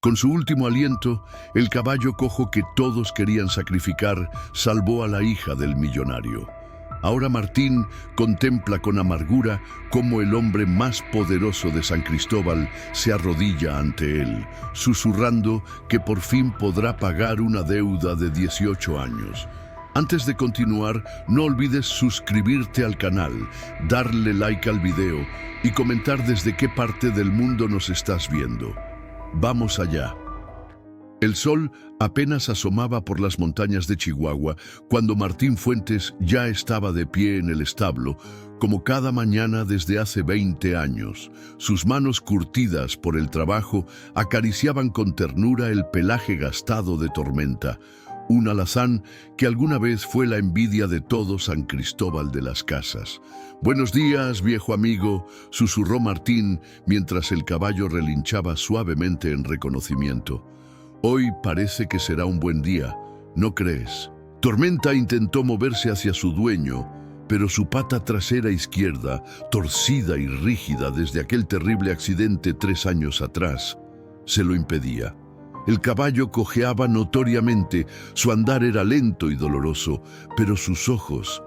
Con su último aliento, el caballo cojo que todos querían sacrificar salvó a la hija del millonario. Ahora Martín contempla con amargura cómo el hombre más poderoso de San Cristóbal se arrodilla ante él, susurrando que por fin podrá pagar una deuda de 18 años. Antes de continuar, no olvides suscribirte al canal, darle like al video y comentar desde qué parte del mundo nos estás viendo. Vamos allá. El sol apenas asomaba por las montañas de Chihuahua cuando Martín Fuentes ya estaba de pie en el establo, como cada mañana desde hace 20 años. Sus manos curtidas por el trabajo acariciaban con ternura el pelaje gastado de Tormenta, un alazán que alguna vez fue la envidia de todo San Cristóbal de las Casas. «Buenos días, viejo amigo», susurró Martín mientras el caballo relinchaba suavemente en reconocimiento. «Hoy parece que será un buen día, ¿no crees?» Tormenta intentó moverse hacia su dueño, pero su pata trasera izquierda, torcida y rígida desde aquel terrible accidente 3 años atrás, se lo impedía. El caballo cojeaba notoriamente, su andar era lento y doloroso, pero sus ojos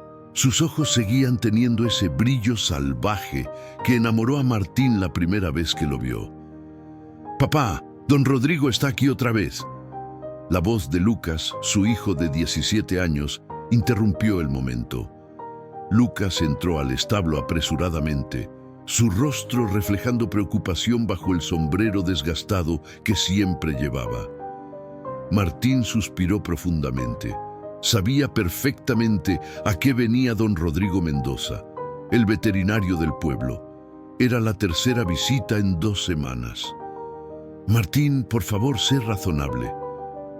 seguían teniendo ese brillo salvaje que enamoró a Martín la primera vez que lo vio. «Papá, don Rodrigo está aquí otra vez». La voz de Lucas, su hijo de 17 años, interrumpió el momento. Lucas entró al establo apresuradamente, su rostro reflejando preocupación bajo el sombrero desgastado que siempre llevaba. Martín suspiró profundamente. Sabía perfectamente a qué venía don Rodrigo Mendoza, el veterinario del pueblo. Era la tercera visita en 2 semanas. «Martín, por favor, sé razonable».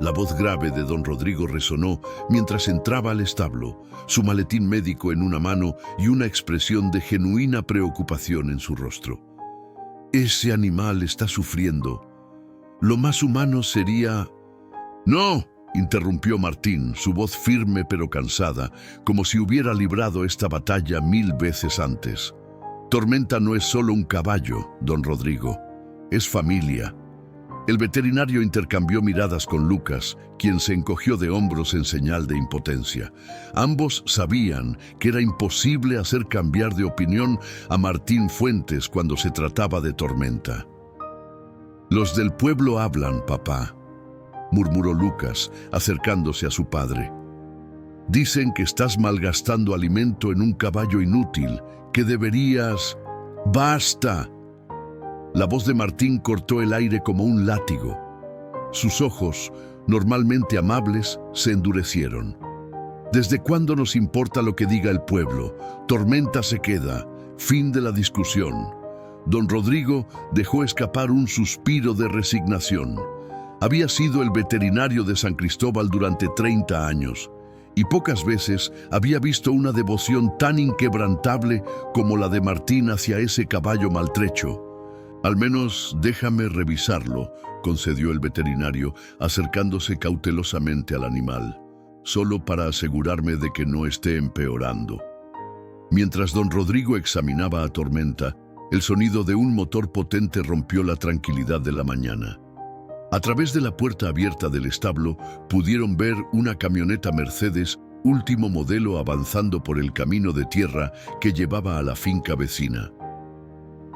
La voz grave de don Rodrigo resonó mientras entraba al establo, su maletín médico en una mano y una expresión de genuina preocupación en su rostro. «Ese animal está sufriendo. Lo más humano sería...» «No», interrumpió Martín, su voz firme pero cansada, como si hubiera librado esta batalla 1000 veces antes. «Tormenta no es solo un caballo, don Rodrigo. Es familia». El veterinario intercambió miradas con Lucas, quien se encogió de hombros en señal de impotencia. Ambos sabían que era imposible hacer cambiar de opinión a Martín Fuentes cuando se trataba de Tormenta. «Los del pueblo hablan, papá», murmuró Lucas, acercándose a su padre. «Dicen que estás malgastando alimento en un caballo inútil, que deberías...» «¡Basta!». La voz de Martín cortó el aire como un látigo. Sus ojos, normalmente amables, se endurecieron. «¿Desde cuándo nos importa lo que diga el pueblo? Tormenta se queda. Fin de la discusión». Don Rodrigo dejó escapar un suspiro de resignación. Había sido el veterinario de San Cristóbal durante 30 años, y pocas veces había visto una devoción tan inquebrantable como la de Martín hacia ese caballo maltrecho. «Al menos déjame revisarlo», concedió el veterinario, acercándose cautelosamente al animal, solo para asegurarme de que no esté empeorando. Mientras don Rodrigo examinaba a Tormenta, el sonido de un motor potente rompió la tranquilidad de la mañana. A través de la puerta abierta del establo pudieron ver una camioneta Mercedes último modelo avanzando por el camino de tierra que llevaba a la finca vecina.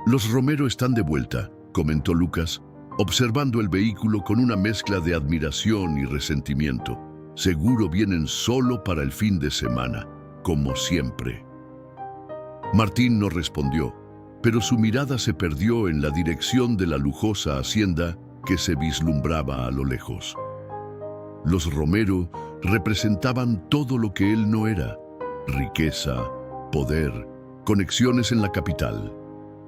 «Los Romero están de vuelta», comentó Lucas, observando el vehículo con una mezcla de admiración y resentimiento. «Seguro vienen solo para el fin de semana, como siempre». Martín no respondió, pero su mirada se perdió en la dirección de la lujosa hacienda que se vislumbraba a lo lejos. Los Romero representaban todo lo que él no era: riqueza, poder, conexiones en la capital.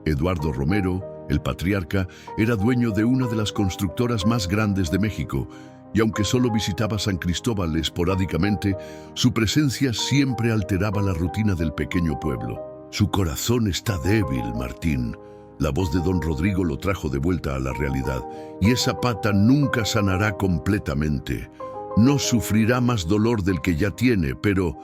Eduardo Romero, el patriarca, era dueño de una de las constructoras más grandes de México, y aunque solo visitaba San Cristóbal esporádicamente, su presencia siempre alteraba la rutina del pequeño pueblo. «Su corazón está débil, Martín». La voz de don Rodrigo lo trajo de vuelta a la realidad. «Y esa pata nunca sanará completamente. No sufrirá más dolor del que ya tiene, pero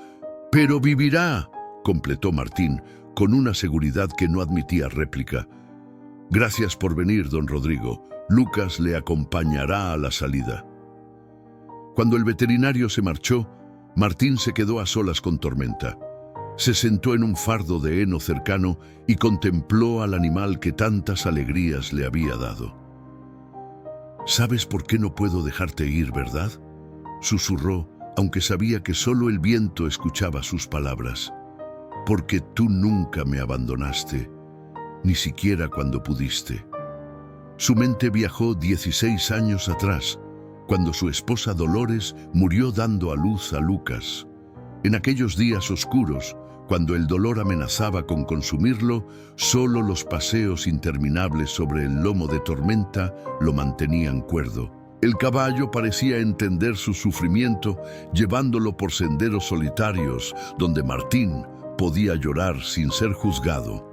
vivirá», completó Martín, con una seguridad que no admitía réplica. Gracias por venir, don Rodrigo. Lucas le acompañará a la salida. Cuando el veterinario se marchó, Martín se quedó a solas con Tormenta. Se sentó en un fardo de heno cercano y contempló al animal que tantas alegrías le había dado. «¿Sabes por qué no puedo dejarte ir, verdad?», susurró, aunque sabía que solo el viento escuchaba sus palabras. «Porque tú nunca me abandonaste, ni siquiera cuando pudiste». Su mente viajó 16 años atrás, cuando su esposa Dolores murió dando a luz a Lucas. En aquellos días oscuros, cuando el dolor amenazaba con consumirlo, solo los paseos interminables sobre el lomo de Tormenta lo mantenían cuerdo. El caballo parecía entender su sufrimiento, llevándolo por senderos solitarios, donde Martín podía llorar sin ser juzgado.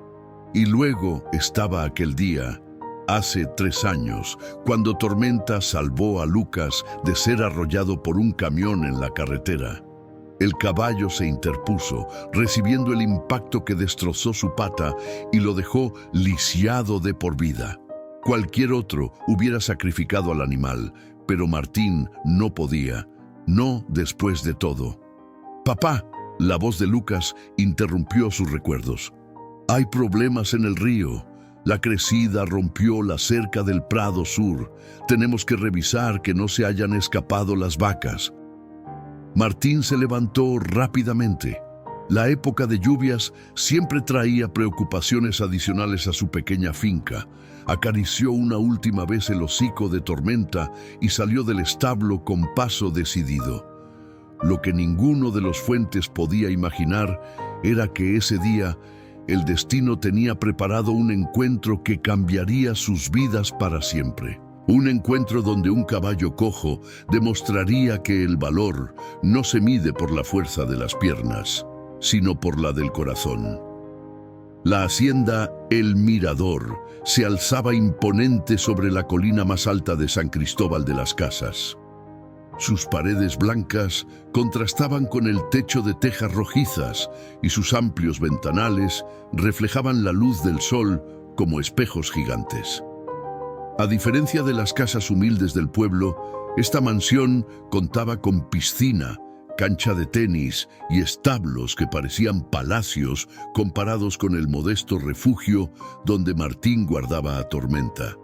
Y luego estaba aquel día, hace 3 años, cuando Tormenta salvó a Lucas de ser arrollado por un camión en la carretera. El caballo se interpuso, recibiendo el impacto que destrozó su pata y lo dejó lisiado de por vida. Cualquier otro hubiera sacrificado al animal, pero Martín no podía, no después de todo. «Papá», la voz de Lucas interrumpió sus recuerdos. «Hay problemas en el río. La crecida rompió la cerca del Prado Sur. Tenemos que revisar que no se hayan escapado las vacas». Martín se levantó rápidamente. La época de lluvias siempre traía preocupaciones adicionales a su pequeña finca. Acarició una última vez el hocico de Tormenta y salió del establo con paso decidido. Lo que ninguno de los Fuentes podía imaginar era que ese día el destino tenía preparado un encuentro que cambiaría sus vidas para siempre. Un encuentro donde un caballo cojo demostraría que el valor no se mide por la fuerza de las piernas, sino por la del corazón. La hacienda El Mirador se alzaba imponente sobre la colina más alta de San Cristóbal de las Casas. Sus paredes blancas contrastaban con el techo de tejas rojizas y sus amplios ventanales reflejaban la luz del sol como espejos gigantes. A diferencia de las casas humildes del pueblo, esta mansión contaba con piscina, cancha de tenis y establos que parecían palacios comparados con el modesto refugio donde Martín guardaba a Tormenta.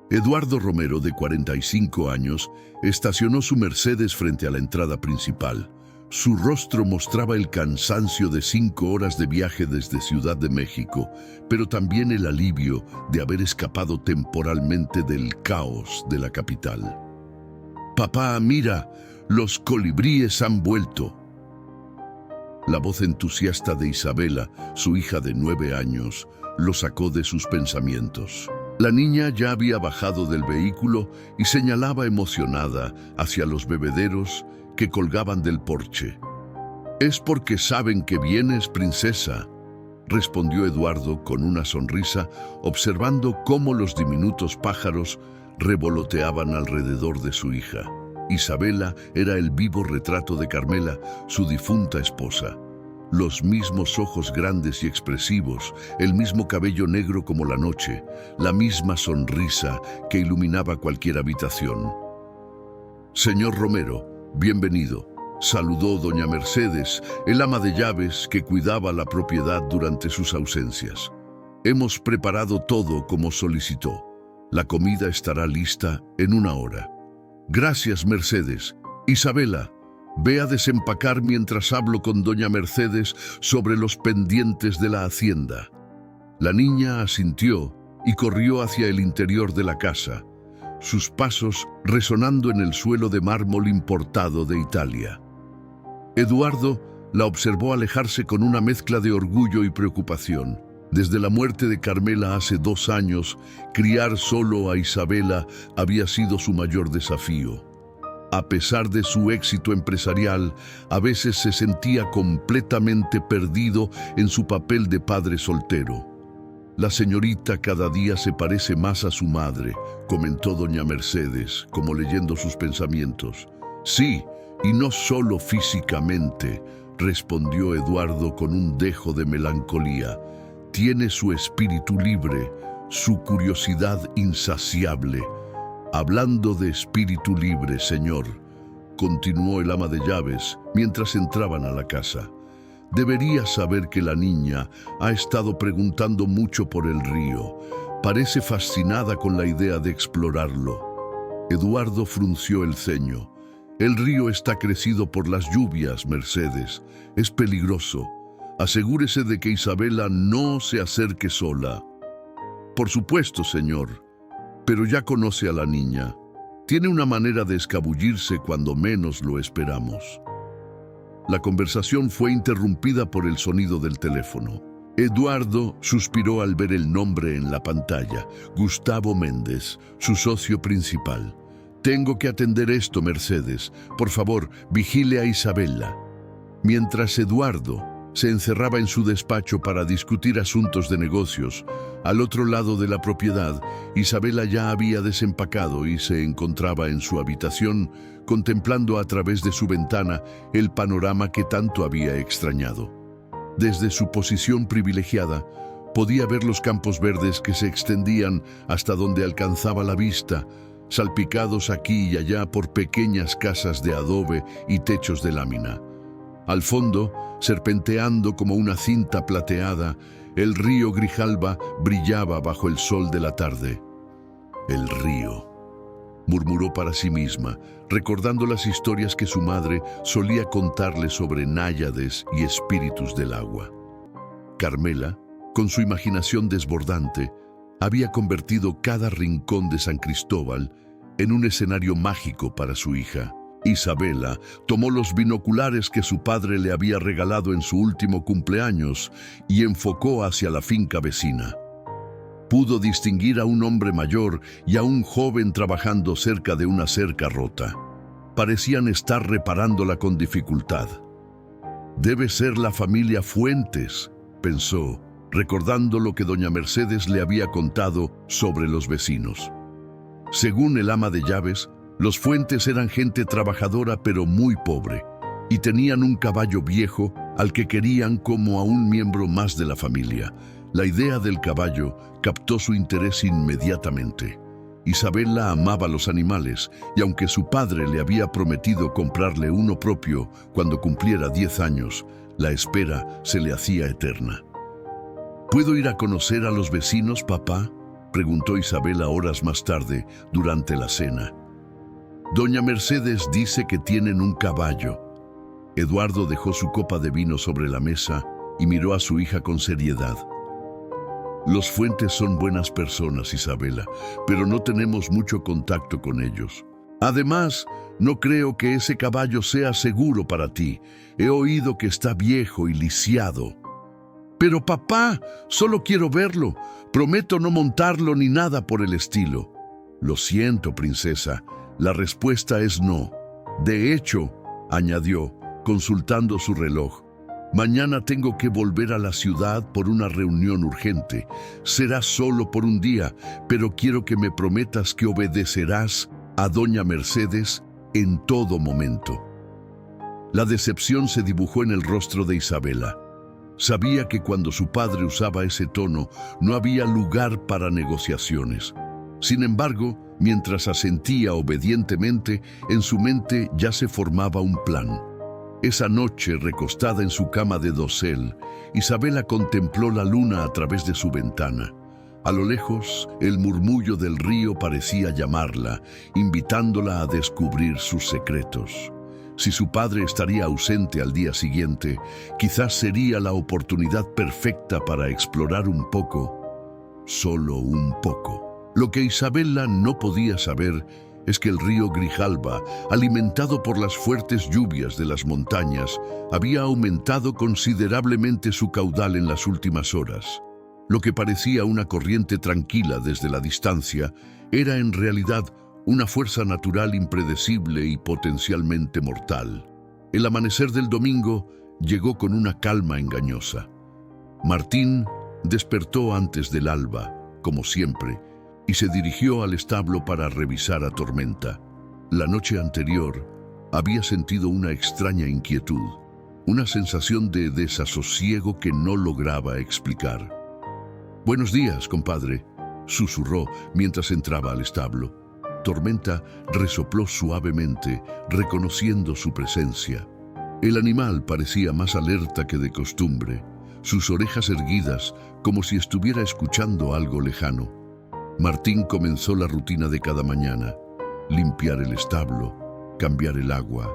Eduardo Romero, de 45 años, estacionó su Mercedes frente a la entrada principal. Su rostro mostraba el cansancio de 5 horas de viaje desde Ciudad de México, pero también el alivio de haber escapado temporalmente del caos de la capital. «Papá, mira, los colibríes han vuelto». La voz entusiasta de Isabela, su hija de 9 años, lo sacó de sus pensamientos. La niña ya había bajado del vehículo y señalaba emocionada hacia los bebederos que colgaban del porche. «Es porque saben que vienes, princesa», respondió Eduardo con una sonrisa, observando cómo los diminutos pájaros revoloteaban alrededor de su hija. Isabela era el vivo retrato de Carmela, su difunta esposa. Los mismos ojos grandes y expresivos, el mismo cabello negro como la noche, la misma sonrisa que iluminaba cualquier habitación. «Señor Romero, bienvenido», saludó doña Mercedes, el ama de llaves que cuidaba la propiedad durante sus ausencias. «Hemos preparado todo como solicitó. La comida estará lista en 1 hora». «Gracias, Mercedes. Isabela, ve a desempacar mientras hablo con doña Mercedes sobre los pendientes de la hacienda». La niña asintió y corrió hacia el interior de la casa, sus pasos resonando en el suelo de mármol importado de Italia. Eduardo la observó alejarse con una mezcla de orgullo y preocupación. Desde la muerte de Carmela hace 2 años, criar solo a Isabela había sido su mayor desafío. A pesar de su éxito empresarial, a veces se sentía completamente perdido en su papel de padre soltero. «La señorita cada día se parece más a su madre», comentó doña Mercedes, como leyendo sus pensamientos. «Sí, y no solo físicamente», respondió Eduardo con un dejo de melancolía. «Tiene su espíritu libre, su curiosidad insaciable. Hablando de espíritu libre, señor, continuó el ama de llaves mientras entraban a la casa. Debería saber que la niña ha estado preguntando mucho por el río. Parece fascinada con la idea de explorarlo. Eduardo frunció el ceño. El río está crecido por las lluvias, Mercedes. Es peligroso. Asegúrese de que Isabela no se acerque sola. Por supuesto, señor, pero ya conoce a la niña. Tiene una manera de escabullirse cuando menos lo esperamos. La conversación fue interrumpida por el sonido del teléfono. Eduardo suspiró al ver el nombre en la pantalla. Gustavo Méndez, su socio principal. Tengo que atender esto, Mercedes. Por favor, vigile a Isabela. Mientras Eduardo se encerraba en su despacho para discutir asuntos de negocios, al otro lado de la propiedad, Isabela ya había desempacado y se encontraba en su habitación, contemplando a través de su ventana el panorama que tanto había extrañado. Desde su posición privilegiada, podía ver los campos verdes que se extendían hasta donde alcanzaba la vista, salpicados aquí y allá por pequeñas casas de adobe y techos de lámina. Al fondo, serpenteando como una cinta plateada, el río Grijalba brillaba bajo el sol de la tarde. El río, murmuró para sí misma, recordando las historias que su madre solía contarle sobre náyades y espíritus del agua. Carmela, con su imaginación desbordante, había convertido cada rincón de San Cristóbal en un escenario mágico para su hija. Isabela tomó los binoculares que su padre le había regalado en su último cumpleaños y enfocó hacia la finca vecina. Pudo distinguir a un hombre mayor y a un joven trabajando cerca de una cerca rota. Parecían estar reparándola con dificultad. Debe ser la familia Fuentes, pensó, recordando lo que doña Mercedes le había contado sobre los vecinos. Según el ama de llaves, los Fuentes eran gente trabajadora pero muy pobre, y tenían un caballo viejo al que querían como a un miembro más de la familia. La idea del caballo captó su interés inmediatamente. Isabela amaba los animales, y aunque su padre le había prometido comprarle uno propio cuando cumpliera 10 años, la espera se le hacía eterna. ¿Puedo ir a conocer a los vecinos, papá?, preguntó Isabela horas más tarde, durante la cena. Doña Mercedes dice que tienen un caballo. Eduardo dejó su copa de vino sobre la mesa y miró a su hija con seriedad. Los Fuentes son buenas personas, Isabela, pero no tenemos mucho contacto con ellos. Además, no creo que ese caballo sea seguro para ti. He oído que está viejo y lisiado. Pero papá, solo quiero verlo. Prometo no montarlo ni nada por el estilo. Lo siento, princesa. La respuesta es no. De hecho, añadió, consultando su reloj, mañana tengo que volver a la ciudad por una reunión urgente. Será solo por un día, pero quiero que me prometas que obedecerás a doña Mercedes en todo momento. La decepción se dibujó en el rostro de Isabela. Sabía que cuando su padre usaba ese tono, no había lugar para negociaciones. Sin embargo, mientras asentía obedientemente, en su mente ya se formaba un plan. Esa noche, recostada en su cama de dosel, Isabela contempló la luna a través de su ventana. A lo lejos, el murmullo del río parecía llamarla, invitándola a descubrir sus secretos. Si su padre estaría ausente al día siguiente, quizás sería la oportunidad perfecta para explorar un poco, solo un poco. Lo que Isabela no podía saber es que el río Grijalba, alimentado por las fuertes lluvias de las montañas, había aumentado considerablemente su caudal en las últimas horas. Lo que parecía una corriente tranquila desde la distancia era en realidad una fuerza natural impredecible y potencialmente mortal. El amanecer del domingo llegó con una calma engañosa. Martín despertó antes del alba, como siempre, y se dirigió al establo para revisar a Tormenta. La noche anterior había sentido una extraña inquietud, una sensación de desasosiego que no lograba explicar. «Buenos días, compadre», susurró mientras entraba al establo. Tormenta resopló suavemente, reconociendo su presencia. El animal parecía más alerta que de costumbre, sus orejas erguidas como si estuviera escuchando algo lejano. Martín comenzó la rutina de cada mañana: limpiar el establo, cambiar el agua,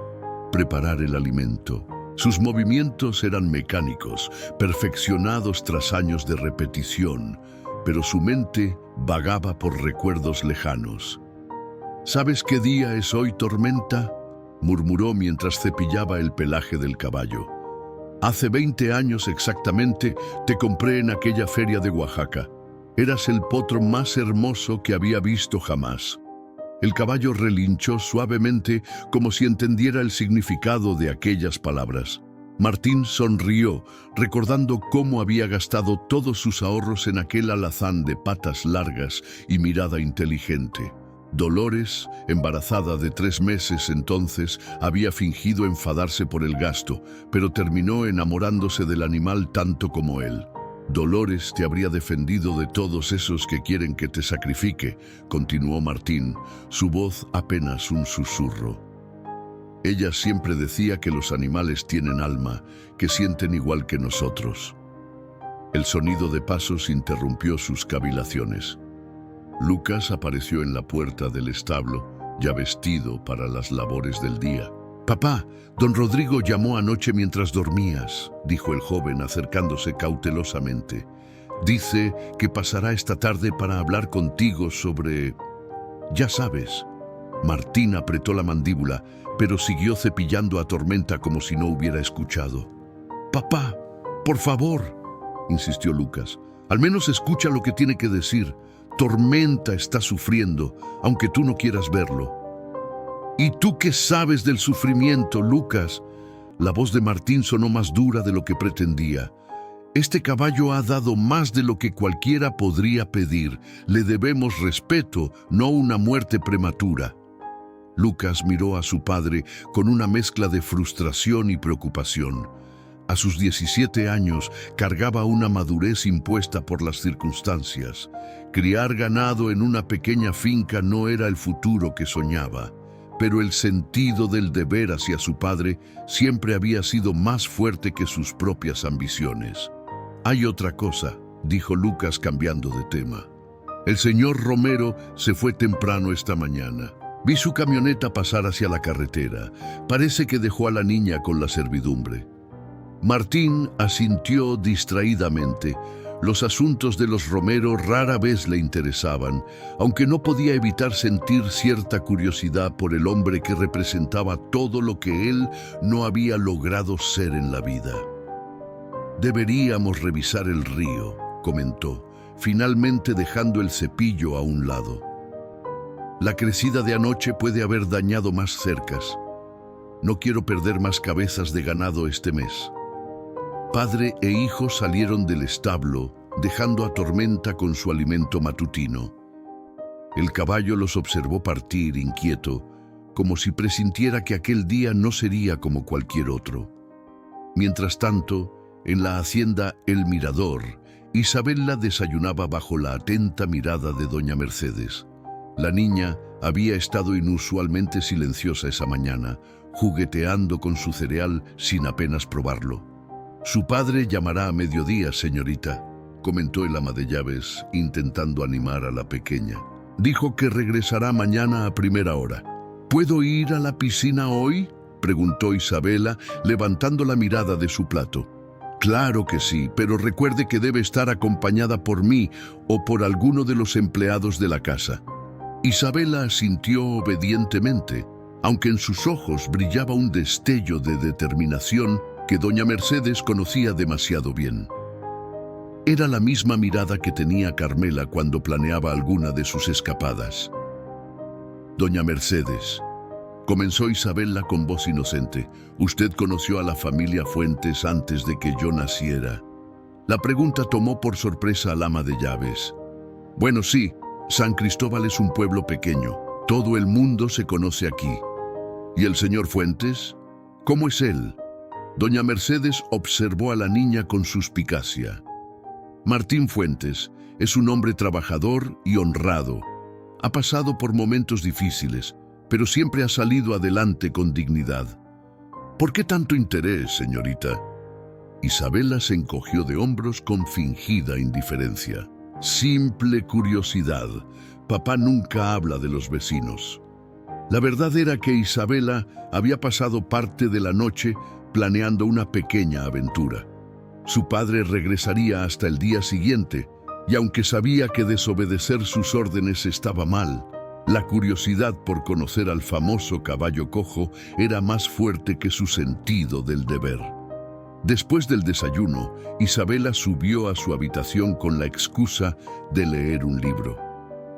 preparar el alimento. Sus movimientos eran mecánicos, perfeccionados tras años de repetición, pero su mente vagaba por recuerdos lejanos. ¿Sabes qué día es hoy, Tormenta?, murmuró mientras cepillaba el pelaje del caballo. Hace 20 años exactamente te compré en aquella feria de Oaxaca. Eras el potro más hermoso que había visto jamás. El caballo relinchó suavemente como si entendiera el significado de aquellas palabras. Martín sonrió, recordando cómo había gastado todos sus ahorros en aquel alazán de patas largas y mirada inteligente. Dolores, embarazada de 3 meses entonces, había fingido enfadarse por el gasto, pero terminó enamorándose del animal tanto como él. Dolores te habría defendido de todos esos que quieren que te sacrifique, continuó Martín, su voz apenas un susurro. Ella siempre decía que los animales tienen alma, que sienten igual que nosotros. El sonido de pasos interrumpió sus cavilaciones. Lucas apareció en la puerta del establo, ya vestido para las labores del día. «Papá, don Rodrigo llamó anoche mientras dormías», dijo el joven acercándose cautelosamente. «Dice que pasará esta tarde para hablar contigo sobre... ya sabes». Martín apretó la mandíbula, pero siguió cepillando a Tormenta como si no hubiera escuchado. «Papá, por favor», insistió Lucas, «al menos escucha lo que tiene que decir. Tormenta está sufriendo, aunque tú no quieras verlo». «¿Y tú qué sabes del sufrimiento, Lucas?». La voz de Martín sonó más dura de lo que pretendía. «Este caballo ha dado más de lo que cualquiera podría pedir. Le debemos respeto, no una muerte prematura». Lucas miró a su padre con una mezcla de frustración y preocupación. A sus 17 años cargaba una madurez impuesta por las circunstancias. Criar ganado en una pequeña finca no era el futuro que soñaba, pero el sentido del deber hacia su padre siempre había sido más fuerte que sus propias ambiciones. «Hay otra cosa», dijo Lucas cambiando de tema. «El señor Romero se fue temprano esta mañana. Vi su camioneta pasar hacia la carretera. Parece que dejó a la niña con la servidumbre». Martín asintió distraídamente. Los asuntos de los Romero rara vez le interesaban, aunque no podía evitar sentir cierta curiosidad por el hombre que representaba todo lo que él no había logrado ser en la vida. «Deberíamos revisar el río», comentó, finalmente dejando el cepillo a un lado. «La crecida de anoche puede haber dañado más cercas. No quiero perder más cabezas de ganado este mes». Padre e hijo salieron del establo, dejando a Tormenta con su alimento matutino. El caballo los observó partir inquieto, como si presintiera que aquel día no sería como cualquier otro. Mientras tanto, en la hacienda El Mirador, Isabela desayunaba bajo la atenta mirada de doña Mercedes. La niña había estado inusualmente silenciosa esa mañana, jugueteando con su cereal sin apenas probarlo. «Su padre llamará a mediodía, señorita», comentó el ama de llaves, intentando animar a la pequeña. «Dijo que regresará mañana a primera hora». «¿Puedo ir a la piscina hoy?», preguntó Isabela, levantando la mirada de su plato. «Claro que sí, pero recuerde que debe estar acompañada por mí o por alguno de los empleados de la casa». Isabela asintió obedientemente, aunque en sus ojos brillaba un destello de determinación que doña Mercedes conocía demasiado bien. Era la misma mirada que tenía Carmela cuando planeaba alguna de sus escapadas. «Doña Mercedes», comenzó Isabela con voz inocente, «usted conoció a la familia Fuentes antes de que yo naciera». La pregunta tomó por sorpresa al ama de llaves. «Bueno, sí, San Cristóbal es un pueblo pequeño. Todo el mundo se conoce aquí». «¿Y el señor Fuentes? ¿Cómo es él?». Doña Mercedes observó a la niña con suspicacia. Martín Fuentes es un hombre trabajador y honrado. Ha pasado por momentos difíciles, pero siempre ha salido adelante con dignidad. ¿Por qué tanto interés, señorita? Isabela se encogió de hombros con fingida indiferencia. Simple curiosidad. Papá nunca habla de los vecinos. La verdad era que Isabela había pasado parte de la noche planeando una pequeña aventura. Su padre regresaría hasta el día siguiente, y aunque sabía que desobedecer sus órdenes estaba mal, la curiosidad por conocer al famoso caballo cojo era más fuerte que su sentido del deber. Después del desayuno, Isabela subió a su habitación con la excusa de leer un libro.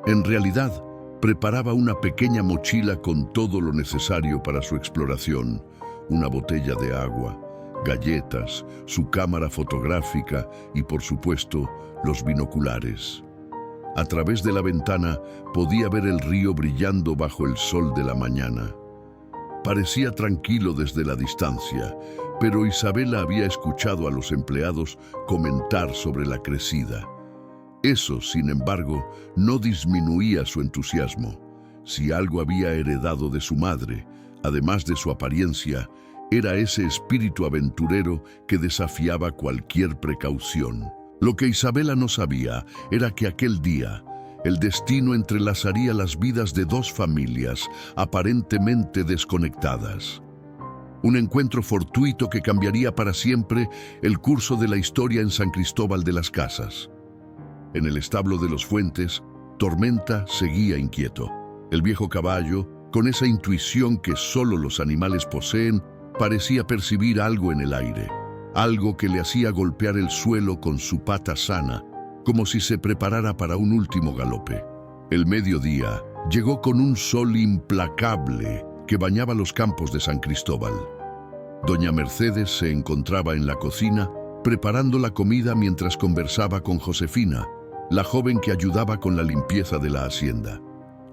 En realidad, preparaba una pequeña mochila con todo lo necesario para su exploración: una botella de agua, galletas, su cámara fotográfica y, por supuesto, los binoculares. A través de la ventana podía ver el río brillando bajo el sol de la mañana. Parecía tranquilo desde la distancia, pero Isabela había escuchado a los empleados comentar sobre la crecida. Eso, sin embargo, no disminuía su entusiasmo. Si algo había heredado de su madre, además de su apariencia, era ese espíritu aventurero que desafiaba cualquier precaución. Lo que Isabela no sabía era que aquel día el destino entrelazaría las vidas de dos familias aparentemente desconectadas. Un encuentro fortuito que cambiaría para siempre el curso de la historia en San Cristóbal de las Casas. En el establo de los Fuentes, Tormenta seguía inquieto. El viejo caballo, con esa intuición que solo los animales poseen, parecía percibir algo en el aire, algo que le hacía golpear el suelo con su pata sana, como si se preparara para un último galope. El mediodía llegó con un sol implacable que bañaba los campos de San Cristóbal. Doña Mercedes se encontraba en la cocina preparando la comida mientras conversaba con Josefina, la joven que ayudaba con la limpieza de la hacienda.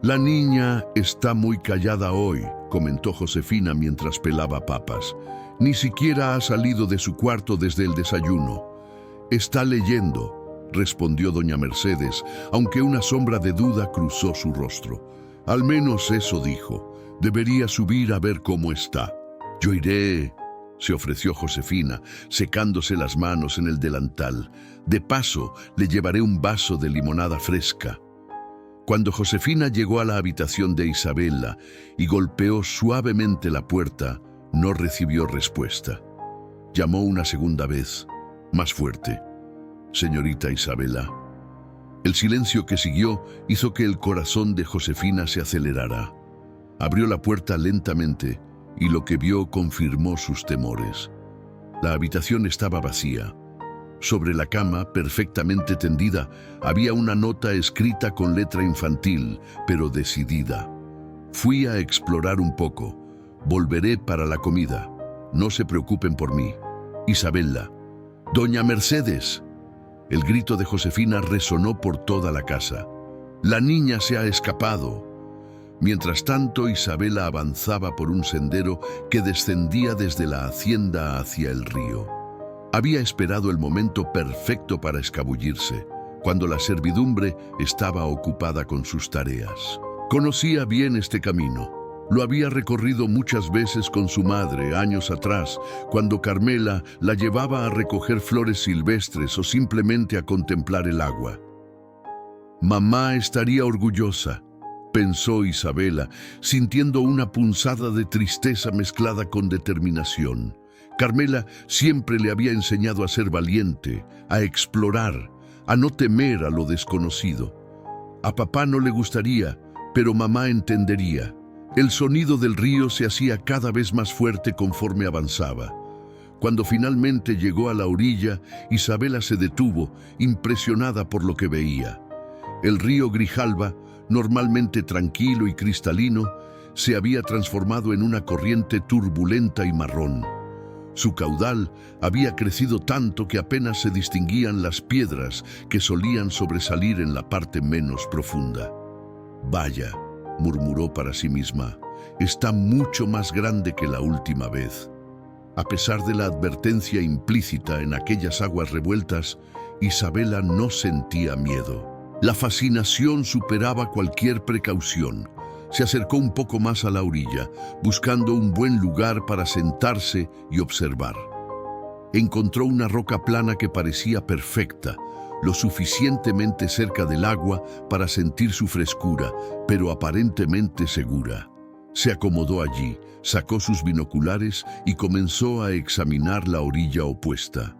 «La niña está muy callada hoy», comentó Josefina mientras pelaba papas. «Ni siquiera ha salido de su cuarto desde el desayuno». «Está leyendo», respondió doña Mercedes, aunque una sombra de duda cruzó su rostro. «Al menos eso dijo. Debería subir a ver cómo está». «Yo iré», se ofreció Josefina, secándose las manos en el delantal. «De paso, le llevaré un vaso de limonada fresca». Cuando Josefina llegó a la habitación de Isabela y golpeó suavemente la puerta, no recibió respuesta. Llamó una segunda vez, más fuerte: «Señorita Isabela». El silencio que siguió hizo que el corazón de Josefina se acelerara. Abrió la puerta lentamente y lo que vio confirmó sus temores. La habitación estaba vacía. Sobre la cama, perfectamente tendida, había una nota escrita con letra infantil, pero decidida: «Fui a explorar un poco. Volveré para la comida. No se preocupen por mí. Isabela». «¡Doña Mercedes!». El grito de Josefina resonó por toda la casa. «La niña se ha escapado». Mientras tanto, Isabela avanzaba por un sendero que descendía desde la hacienda hacia el río. Había esperado el momento perfecto para escabullirse, cuando la servidumbre estaba ocupada con sus tareas. Conocía bien este camino. Lo había recorrido muchas veces con su madre años atrás, cuando Carmela la llevaba a recoger flores silvestres o simplemente a contemplar el agua. «Mamá estaría orgullosa», pensó Isabela, sintiendo una punzada de tristeza mezclada con determinación. Carmela siempre le había enseñado a ser valiente, a explorar, a no temer a lo desconocido. A papá no le gustaría, pero mamá entendería. El sonido del río se hacía cada vez más fuerte conforme avanzaba. Cuando finalmente llegó a la orilla, Isabela se detuvo, impresionada por lo que veía. El río Grijalba, normalmente tranquilo y cristalino, se había transformado en una corriente turbulenta y marrón. Su caudal había crecido tanto que apenas se distinguían las piedras que solían sobresalir en la parte menos profunda. «Vaya», murmuró para sí misma, «está mucho más grande que la última vez». A pesar de la advertencia implícita en aquellas aguas revueltas, Isabela no sentía miedo. La fascinación superaba cualquier precaución. Se acercó un poco más a la orilla, buscando un buen lugar para sentarse y observar. Encontró una roca plana que parecía perfecta, lo suficientemente cerca del agua para sentir su frescura, pero aparentemente segura. Se acomodó allí, sacó sus binoculares y comenzó a examinar la orilla opuesta.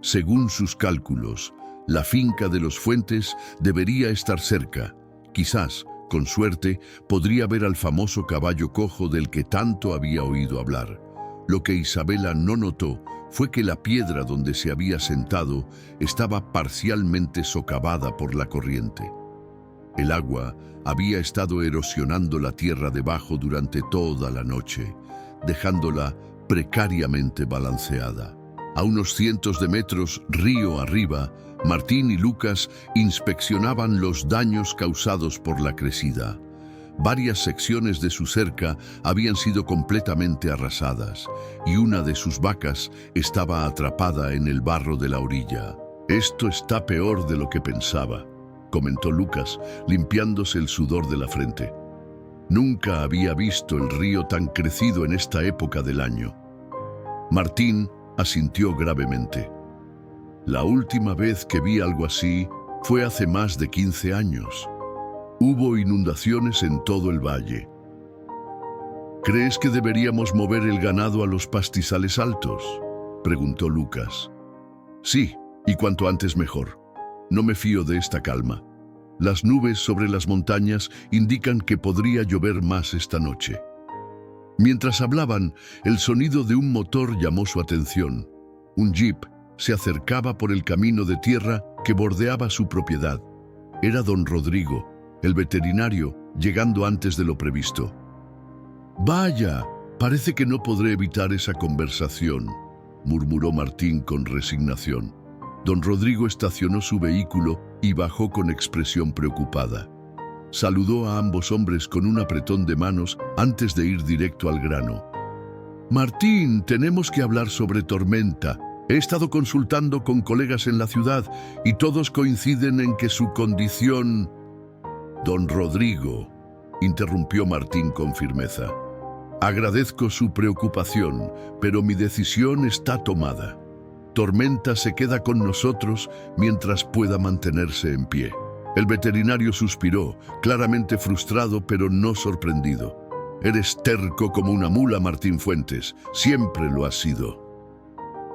Según sus cálculos, la finca de los Fuentes debería estar cerca. Quizás, con suerte, podría ver al famoso caballo cojo del que tanto había oído hablar. Lo que Isabela no notó fue que la piedra donde se había sentado estaba parcialmente socavada por la corriente. El agua había estado erosionando la tierra debajo durante toda la noche, dejándola precariamente balanceada. A unos cientos de metros río arriba, Martín y Lucas inspeccionaban los daños causados por la crecida. Varias secciones de su cerca habían sido completamente arrasadas y una de sus vacas estaba atrapada en el barro de la orilla. «Esto está peor de lo que pensaba», comentó Lucas, limpiándose el sudor de la frente. Nunca había visto el río tan crecido en esta época del año. Martín asintió gravemente. La última vez que vi algo así fue hace más de 15 años. Hubo inundaciones en todo el valle. ¿Crees que deberíamos mover el ganado a los pastizales altos?, preguntó Lucas. Sí, y cuanto antes mejor. No me fío de esta calma. Las nubes sobre las montañas indican que podría llover más esta noche. Mientras hablaban, el sonido de un motor llamó su atención. Un jeep se acercaba por el camino de tierra que bordeaba su propiedad. Era don Rodrigo, el veterinario, llegando antes de lo previsto. «Vaya, parece que no podré evitar esa conversación», murmuró Martín con resignación. Don Rodrigo estacionó su vehículo y bajó con expresión preocupada. Saludó a ambos hombres con un apretón de manos antes de ir directo al grano. «Martín, tenemos que hablar sobre Tormenta. He estado consultando con colegas en la ciudad y todos coinciden en que su condición...» «Don Rodrigo», interrumpió Martín con firmeza. «Agradezco su preocupación, pero mi decisión está tomada. Tormenta se queda con nosotros mientras pueda mantenerse en pie». El veterinario suspiró, claramente frustrado pero no sorprendido. «Eres terco como una mula, Martín Fuentes. Siempre lo has sido».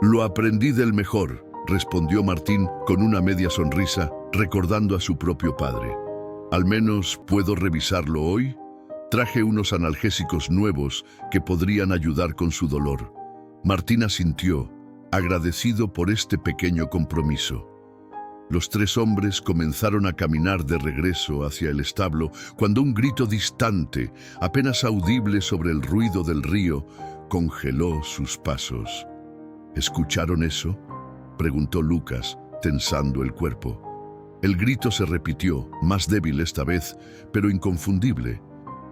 «Lo aprendí del mejor», respondió Martín con una media sonrisa, recordando a su propio padre. «Al menos puedo revisarlo hoy. Traje unos analgésicos nuevos que podrían ayudar con su dolor». Martín asintió, agradecido por este pequeño compromiso. Los tres hombres comenzaron a caminar de regreso hacia el establo cuando un grito distante, apenas audible sobre el ruido del río, congeló sus pasos. «¿Escucharon eso?», preguntó Lucas, tensando el cuerpo. El grito se repitió, más débil esta vez, pero inconfundible.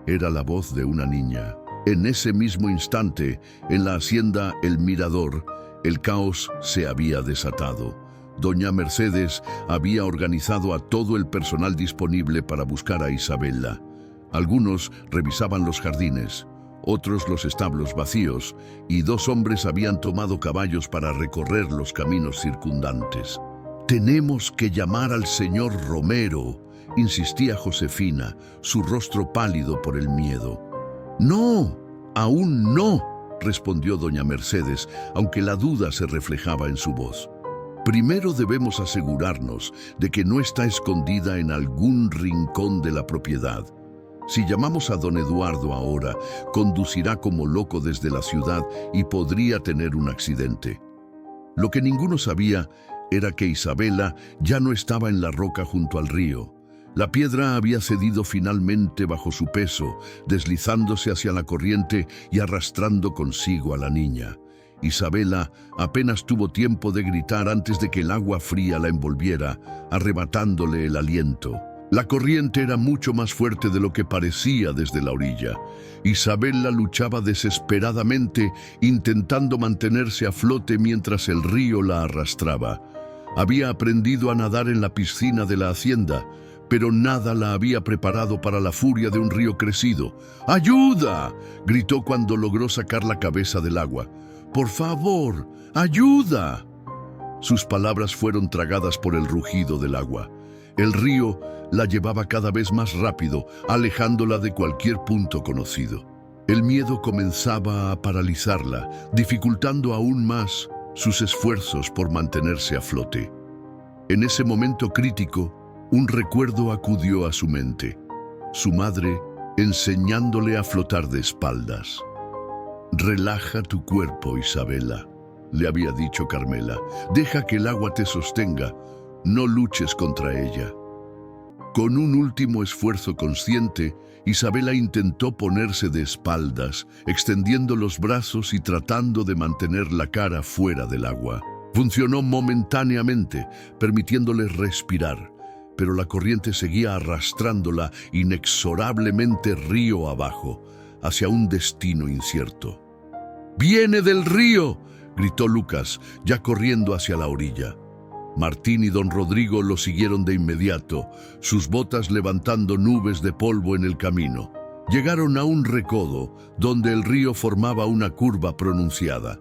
Era la voz de una niña. En ese mismo instante, en la hacienda El Mirador, el caos se había desatado. Doña Mercedes había organizado a todo el personal disponible para buscar a Isabela. Algunos revisaban los jardines, otros los establos vacíos, y dos hombres habían tomado caballos para recorrer los caminos circundantes. «Tenemos que llamar al señor Romero», insistía Josefina, su rostro pálido por el miedo. «No, aún no», respondió doña Mercedes, aunque la duda se reflejaba en su voz. «Primero debemos asegurarnos de que no está escondida en algún rincón de la propiedad. Si llamamos a don Eduardo ahora, conducirá como loco desde la ciudad y podría tener un accidente». Lo que ninguno sabía era que Isabela ya no estaba en la roca junto al río. La piedra había cedido finalmente bajo su peso, deslizándose hacia la corriente y arrastrando consigo a la niña. Isabela apenas tuvo tiempo de gritar antes de que el agua fría la envolviera, arrebatándole el aliento. La corriente era mucho más fuerte de lo que parecía desde la orilla. Isabela luchaba desesperadamente, intentando mantenerse a flote mientras el río la arrastraba. Había aprendido a nadar en la piscina de la hacienda, pero nada la había preparado para la furia de un río crecido. ¡Ayuda!, gritó cuando logró sacar la cabeza del agua. ¡Por favor, ayuda! Sus palabras fueron tragadas por el rugido del agua. El río la llevaba cada vez más rápido, alejándola de cualquier punto conocido. El miedo comenzaba a paralizarla, dificultando aún más sus esfuerzos por mantenerse a flote. En ese momento crítico, un recuerdo acudió a su mente. Su madre enseñándole a flotar de espaldas. «Relaja tu cuerpo, Isabela», le había dicho Carmela. «Deja que el agua te sostenga, no luches contra ella». Con un último esfuerzo consciente, Isabela intentó ponerse de espaldas, extendiendo los brazos y tratando de mantener la cara fuera del agua. Funcionó momentáneamente, permitiéndole respirar, pero la corriente seguía arrastrándola inexorablemente río abajo, hacia un destino incierto. «¡Viene del río!», gritó Lucas, ya corriendo hacia la orilla. Martín y don Rodrigo lo siguieron de inmediato, sus botas levantando nubes de polvo en el camino. Llegaron a un recodo, donde el río formaba una curva pronunciada.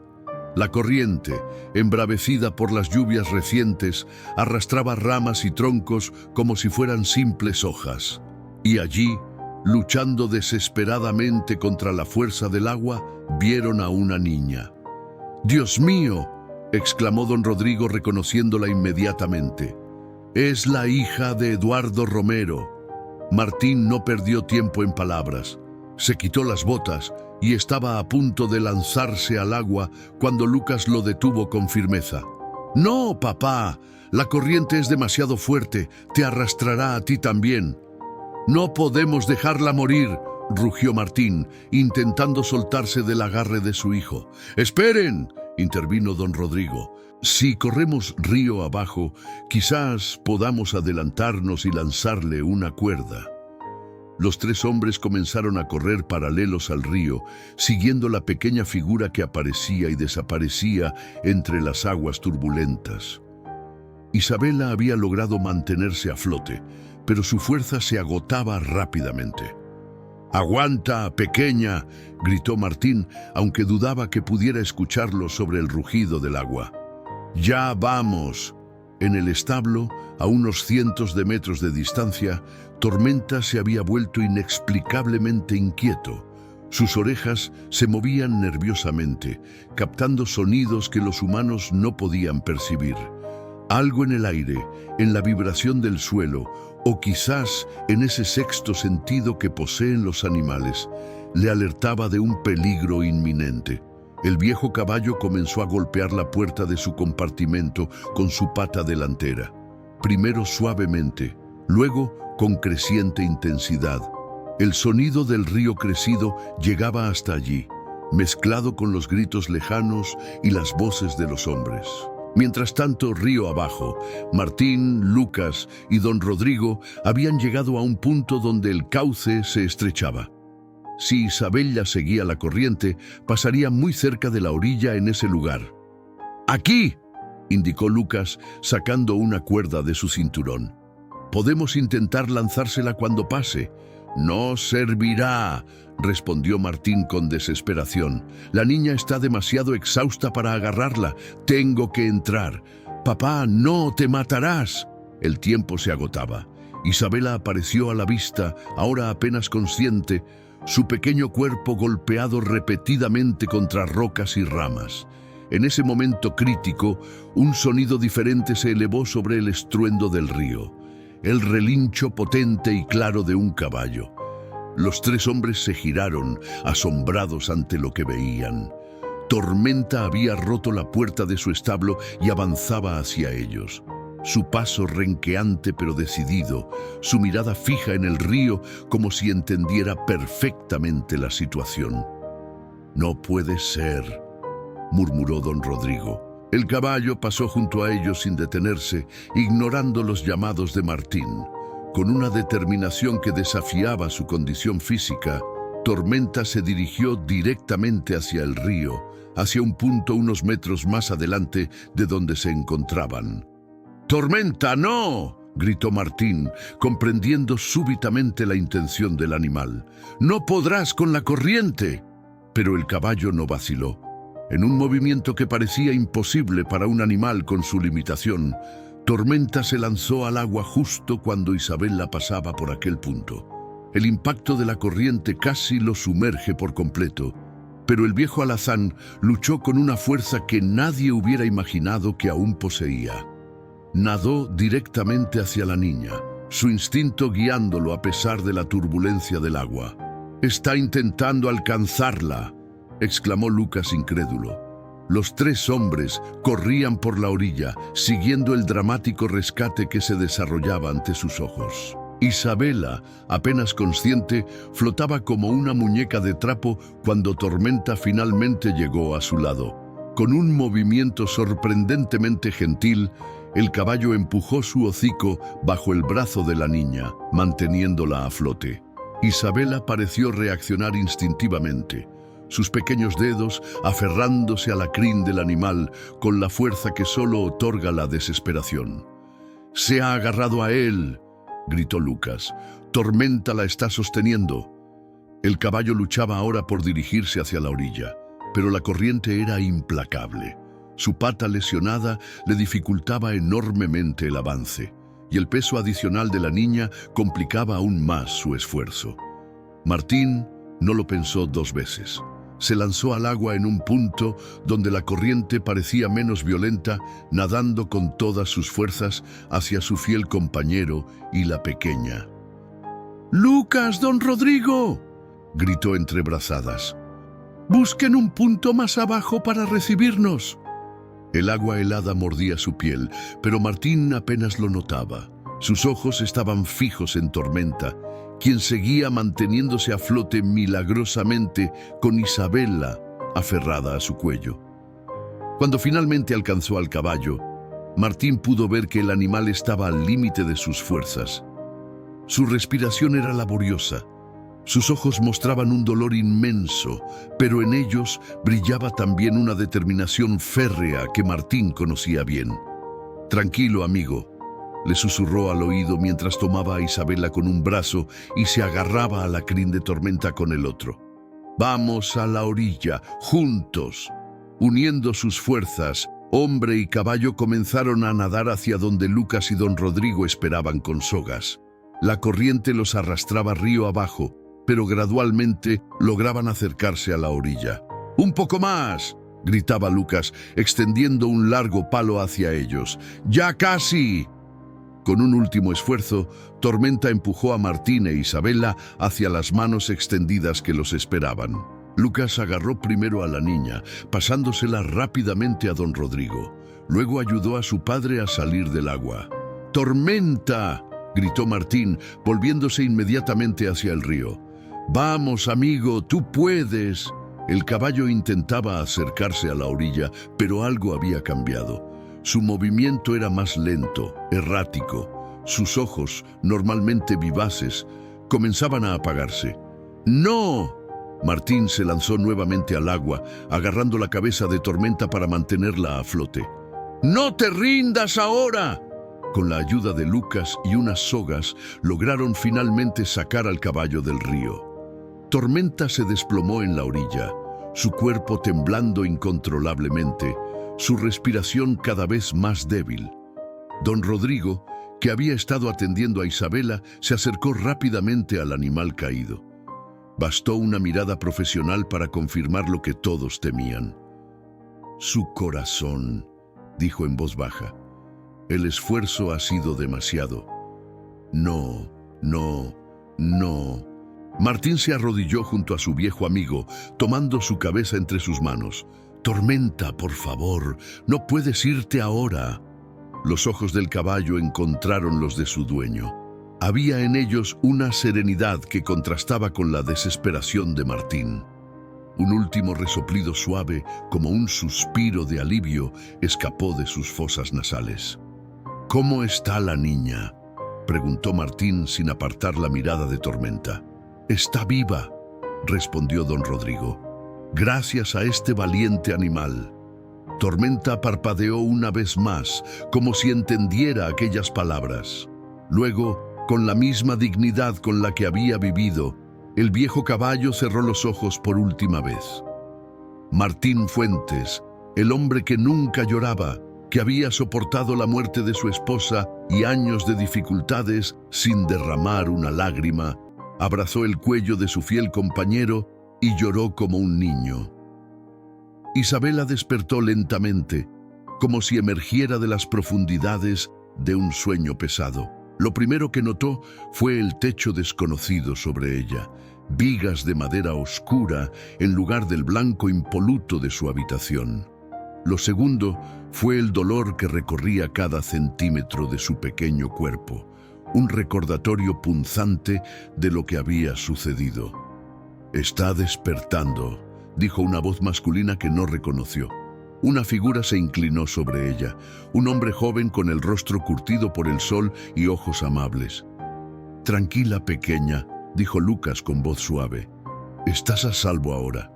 La corriente, embravecida por las lluvias recientes, arrastraba ramas y troncos como si fueran simples hojas. Y allí, luchando desesperadamente contra la fuerza del agua, vieron a una niña. «¡Dios mío!», exclamó don Rodrigo reconociéndola inmediatamente. «Es la hija de Eduardo Romero». Martín no perdió tiempo en palabras. Se quitó las botas y estaba a punto de lanzarse al agua cuando Lucas lo detuvo con firmeza. «No, papá, la corriente es demasiado fuerte, te arrastrará a ti también». «No podemos dejarla morir», rugió Martín, intentando soltarse del agarre de su hijo. «¡Esperen!», intervino don Rodrigo. «Si corremos río abajo, quizás podamos adelantarnos y lanzarle una cuerda». Los tres hombres comenzaron a correr paralelos al río, siguiendo la pequeña figura que aparecía y desaparecía entre las aguas turbulentas. Isabela había logrado mantenerse a flote, pero su fuerza se agotaba rápidamente. «¡Aguanta, pequeña!», gritó Martín, aunque dudaba que pudiera escucharlo sobre el rugido del agua. «Ya vamos». En el establo, a unos cientos de metros de distancia, Tormenta se había vuelto inexplicablemente inquieto. Sus orejas se movían nerviosamente, captando sonidos que los humanos no podían percibir. Algo en el aire, en la vibración del suelo, o quizás en ese sexto sentido que poseen los animales, le alertaba de un peligro inminente. El viejo caballo comenzó a golpear la puerta de su compartimento con su pata delantera. Primero suavemente, luego con creciente intensidad. El sonido del río crecido llegaba hasta allí, mezclado con los gritos lejanos y las voces de los hombres. Mientras tanto, río abajo, Martín, Lucas y don Rodrigo habían llegado a un punto donde el cauce se estrechaba. Si Isabela seguía la corriente, pasaría muy cerca de la orilla en ese lugar. «¡Aquí!», indicó Lucas, sacando una cuerda de su cinturón. «Podemos intentar lanzársela cuando pase». «No servirá», respondió Martín con desesperación. «La niña está demasiado exhausta para agarrarla. Tengo que entrar». «Papá, no, te matarás». El tiempo se agotaba. Isabela apareció a la vista, ahora apenas consciente, su pequeño cuerpo golpeado repetidamente contra rocas y ramas. En ese momento crítico, un sonido diferente se elevó sobre el estruendo del río. El relincho potente y claro de un caballo. Los tres hombres se giraron, asombrados ante lo que veían. Tormenta había roto la puerta de su establo y avanzaba hacia ellos. Su paso renqueante pero decidido, su mirada fija en el río como si entendiera perfectamente la situación. «No puede ser», murmuró don Rodrigo. El caballo pasó junto a ellos sin detenerse, ignorando los llamados de Martín. Con una determinación que desafiaba su condición física, Tormenta se dirigió directamente hacia el río, hacia un punto unos metros más adelante de donde se encontraban. ¡Tormenta, no!, gritó Martín, comprendiendo súbitamente la intención del animal. ¡No podrás con la corriente! Pero el caballo no vaciló. En un movimiento que parecía imposible para un animal con su limitación, Tormenta se lanzó al agua justo cuando Isabela pasaba por aquel punto. El impacto de la corriente casi lo sumerge por completo, pero el viejo alazán luchó con una fuerza que nadie hubiera imaginado que aún poseía. Nadó directamente hacia la niña, su instinto guiándolo a pesar de la turbulencia del agua. «Está intentando alcanzarla», exclamó Lucas incrédulo. Los tres hombres corrían por la orilla, siguiendo el dramático rescate que se desarrollaba ante sus ojos. Isabela, apenas consciente, flotaba como una muñeca de trapo cuando Tormenta finalmente llegó a su lado. Con un movimiento sorprendentemente gentil, el caballo empujó su hocico bajo el brazo de la niña, manteniéndola a flote. Isabela pareció reaccionar instintivamente, sus pequeños dedos aferrándose a la crin del animal con la fuerza que solo otorga la desesperación. «Se ha agarrado a él», gritó Lucas. «Tormenta la está sosteniendo». El caballo luchaba ahora por dirigirse hacia la orilla, pero la corriente era implacable. Su pata lesionada le dificultaba enormemente el avance, y el peso adicional de la niña complicaba aún más su esfuerzo. Martín no lo pensó dos veces. Se lanzó al agua en un punto donde la corriente parecía menos violenta, nadando con todas sus fuerzas hacia su fiel compañero y la pequeña. «¡Lucas, don Rodrigo!», gritó entre brazadas. «Busquen un punto más abajo para recibirnos». El agua helada mordía su piel, pero Martín apenas lo notaba. Sus ojos estaban fijos en Tormenta, quien seguía manteniéndose a flote milagrosamente con Isabela aferrada a su cuello. Cuando finalmente alcanzó al caballo, Martín pudo ver que el animal estaba al límite de sus fuerzas. Su respiración era laboriosa. Sus ojos mostraban un dolor inmenso, pero en ellos brillaba también una determinación férrea que Martín conocía bien. «Tranquilo, amigo», le susurró al oído mientras tomaba a Isabela con un brazo y se agarraba a la crin de Tormenta con el otro. «Vamos a la orilla, juntos». Uniendo sus fuerzas, hombre y caballo comenzaron a nadar hacia donde Lucas y don Rodrigo esperaban con sogas. La corriente los arrastraba río abajo, pero gradualmente lograban acercarse a la orilla. «¡Un poco más!», gritaba Lucas, extendiendo un largo palo hacia ellos. «¡Ya casi!». Con un último esfuerzo, Tormenta empujó a Martín e Isabela hacia las manos extendidas que los esperaban. Lucas agarró primero a la niña, pasándosela rápidamente a don Rodrigo. Luego ayudó a su padre a salir del agua. «¡Tormenta!», gritó Martín, volviéndose inmediatamente hacia el río. «Vamos, amigo, tú puedes». El caballo intentaba acercarse a la orilla, pero algo había cambiado. Su movimiento era más lento, errático. Sus ojos, normalmente vivaces, comenzaban a apagarse. «¡No!». Martín se lanzó nuevamente al agua, agarrando la cabeza de Tormenta para mantenerla a flote. «¡No te rindas ahora!». Con la ayuda de Lucas y unas sogas, lograron finalmente sacar al caballo del río. Tormenta se desplomó en la orilla, su cuerpo temblando incontrolablemente, su respiración cada vez más débil. Don Rodrigo, que había estado atendiendo a Isabela, se acercó rápidamente al animal caído. Bastó una mirada profesional para confirmar lo que todos temían. «Su corazón», dijo en voz baja. «El esfuerzo ha sido demasiado». «No, no, no». Martín se arrodilló junto a su viejo amigo, tomando su cabeza entre sus manos. «Tormenta, por favor, no puedes irte ahora». Los ojos del caballo encontraron los de su dueño. Había en ellos una serenidad que contrastaba con la desesperación de Martín. Un último resoplido suave, como un suspiro de alivio, escapó de sus fosas nasales. «¿Cómo está la niña?», preguntó Martín sin apartar la mirada de Tormenta. «Está viva», respondió don Rodrigo. «Gracias a este valiente animal». Tormenta parpadeó una vez más, como si entendiera aquellas palabras. Luego, con la misma dignidad con la que había vivido, el viejo caballo cerró los ojos por última vez. Martín Fuentes, el hombre que nunca lloraba, que había soportado la muerte de su esposa y años de dificultades sin derramar una lágrima, abrazó el cuello de su fiel compañero y lloró como un niño. Isabela despertó lentamente, como si emergiera de las profundidades de un sueño pesado. Lo primero que notó fue el techo desconocido sobre ella, vigas de madera oscura en lugar del blanco impoluto de su habitación. Lo segundo fue el dolor que recorría cada centímetro de su pequeño cuerpo, un recordatorio punzante de lo que había sucedido. «Está despertando», dijo una voz masculina que no reconoció. Una figura se inclinó sobre ella, un hombre joven con el rostro curtido por el sol y ojos amables. «Tranquila, pequeña», dijo Lucas con voz suave. «Estás a salvo ahora».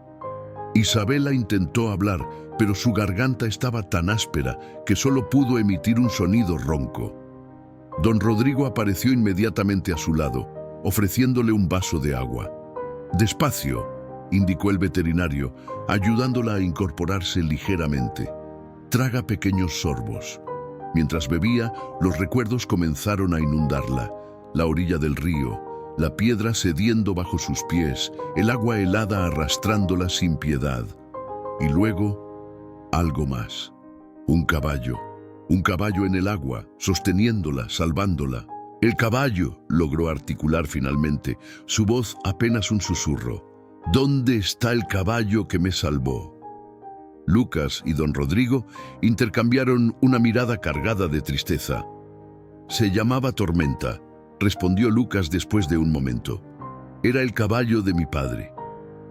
Isabela intentó hablar, pero su garganta estaba tan áspera que solo pudo emitir un sonido ronco. Don Rodrigo apareció inmediatamente a su lado, ofreciéndole un vaso de agua. «Despacio», indicó el veterinario, ayudándola a incorporarse ligeramente. «Traga pequeños sorbos». Mientras bebía, los recuerdos comenzaron a inundarla. La orilla del río, la piedra cediendo bajo sus pies, el agua helada arrastrándola sin piedad. Y luego, algo más. Un caballo en el agua, sosteniéndola, salvándola. «El caballo», logró articular finalmente, su voz apenas un susurro. «¿Dónde está el caballo que me salvó?». Lucas y don Rodrigo intercambiaron una mirada cargada de tristeza. «Se llamaba Tormenta», respondió Lucas después de un momento. «Era el caballo de mi padre».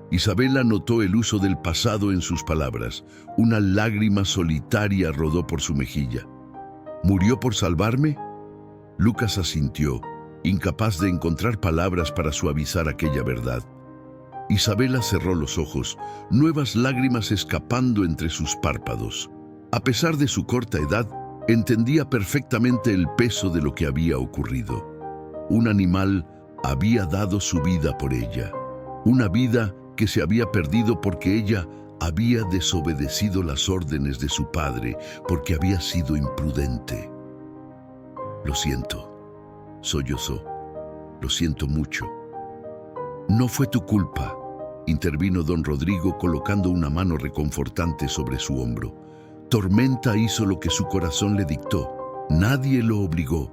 Isabela notó el uso del pasado en sus palabras. Una lágrima solitaria rodó por su mejilla. «¿Murió por salvarme?». Lucas asintió, incapaz de encontrar palabras para suavizar aquella verdad. Isabela cerró los ojos, nuevas lágrimas escapando entre sus párpados. A pesar de su corta edad, entendía perfectamente el peso de lo que había ocurrido. Un animal había dado su vida por ella, una vida que se había perdido porque ella había desobedecido las órdenes de su padre, porque había sido imprudente. «Lo siento», sollozó. «Lo siento mucho». «No fue tu culpa», intervino don Rodrigo colocando una mano reconfortante sobre su hombro. «Tormenta hizo lo que su corazón le dictó. Nadie lo obligó».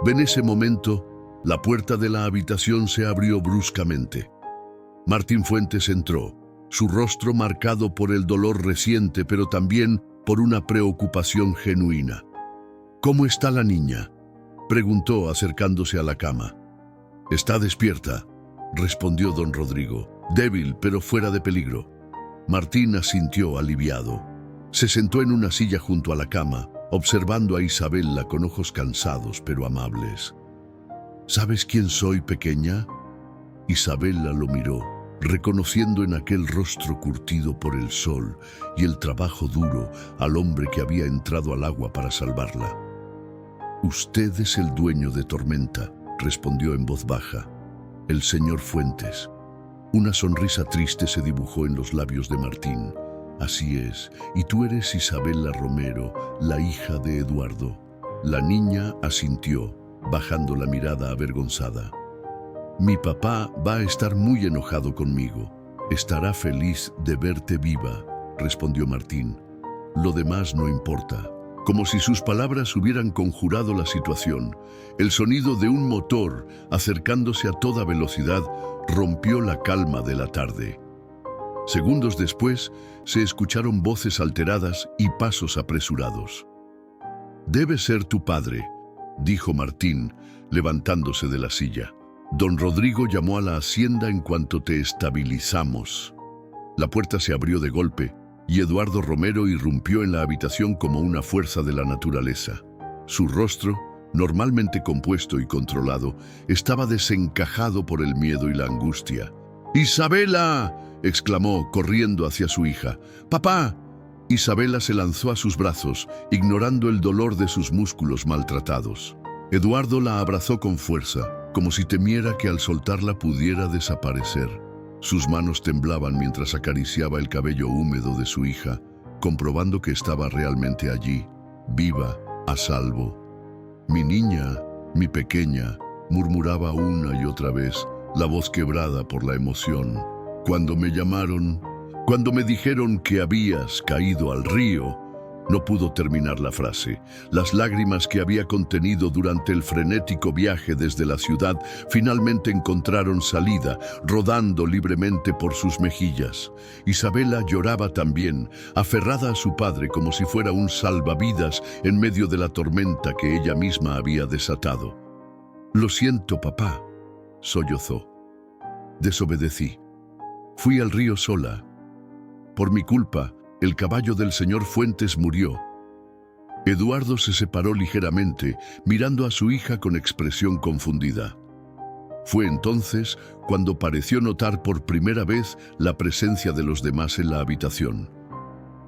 En ese momento, la puerta de la habitación se abrió bruscamente. Martín Fuentes entró, su rostro marcado por el dolor reciente, pero también por una preocupación genuina. «¿Cómo está la niña?», preguntó acercándose a la cama. «Está despierta», respondió don Rodrigo. «Débil, pero fuera de peligro». Martín asintió aliviado. Se sentó en una silla junto a la cama, observando a Isabela con ojos cansados pero amables. «¿Sabes quién soy, pequeña?». Isabela lo miró, reconociendo en aquel rostro curtido por el sol y el trabajo duro al hombre que había entrado al agua para salvarla. «Usted es el dueño de Tormenta», respondió en voz baja. «El señor Fuentes». Una sonrisa triste se dibujó en los labios de Martín. «Así es, y tú eres Isabela Romero, la hija de Eduardo». La niña asintió, bajando la mirada avergonzada. «Mi papá va a estar muy enojado conmigo. Estará feliz de verte viva», respondió Martín. «Lo demás no importa». Como si sus palabras hubieran conjurado la situación, el sonido de un motor acercándose a toda velocidad rompió la calma de la tarde. Segundos después, se escucharon voces alteradas y pasos apresurados. «Debe ser tu padre», dijo Martín, levantándose de la silla. «Don Rodrigo llamó a la hacienda en cuanto te estabilizamos». La puerta se abrió de golpe y Eduardo Romero irrumpió en la habitación como una fuerza de la naturaleza. Su rostro, normalmente compuesto y controlado, estaba desencajado por el miedo y la angustia. «¡Isabela!», exclamó, corriendo hacia su hija. «¡Papá!». Isabela se lanzó a sus brazos, ignorando el dolor de sus músculos maltratados. Eduardo la abrazó con fuerza, como si temiera que al soltarla pudiera desaparecer. Sus manos temblaban mientras acariciaba el cabello húmedo de su hija, comprobando que estaba realmente allí, viva, a salvo. «Mi niña, mi pequeña», murmuraba una y otra vez, la voz quebrada por la emoción. «Cuando me llamaron, cuando me dijeron que habías caído al río». No pudo terminar la frase. Las lágrimas que había contenido durante el frenético viaje desde la ciudad finalmente encontraron salida, rodando libremente por sus mejillas. Isabela lloraba también, aferrada a su padre como si fuera un salvavidas en medio de la tormenta que ella misma había desatado. «Lo siento, papá», sollozó. «Desobedecí. Fui al río sola. Por mi culpa, el caballo del señor Fuentes murió». Eduardo se separó ligeramente, mirando a su hija con expresión confundida. Fue entonces cuando pareció notar por primera vez la presencia de los demás en la habitación.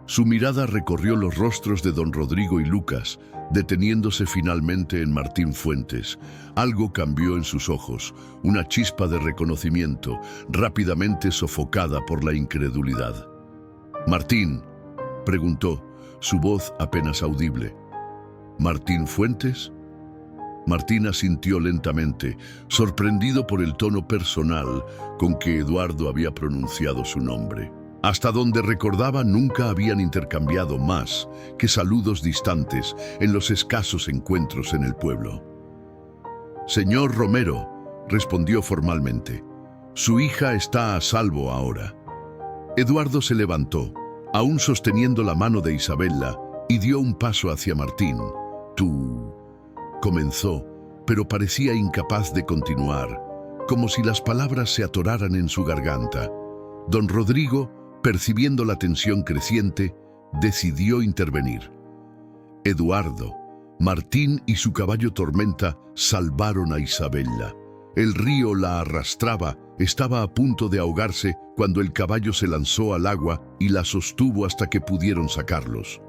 Su mirada recorrió los rostros de don Rodrigo y Lucas, deteniéndose finalmente en Martín Fuentes. Algo cambió en sus ojos, una chispa de reconocimiento, rápidamente sofocada por la incredulidad. «¿Martín?», preguntó, su voz apenas audible. «¿Martín Fuentes?». Martín asintió lentamente, sorprendido por el tono personal con que Eduardo había pronunciado su nombre. Hasta donde recordaba, nunca habían intercambiado más que saludos distantes en los escasos encuentros en el pueblo. «Señor Romero», respondió formalmente, «su hija está a salvo ahora». Eduardo se levantó, aún sosteniendo la mano de Isabela, y dio un paso hacia Martín. «Tú», comenzó, pero parecía incapaz de continuar, como si las palabras se atoraran en su garganta. Don Rodrigo, percibiendo la tensión creciente, decidió intervenir. «Eduardo, Martín y su caballo Tormenta salvaron a Isabela. El río la arrastraba, estaba a punto de ahogarse cuando el caballo se lanzó al agua y la sostuvo hasta que pudieron sacarlos».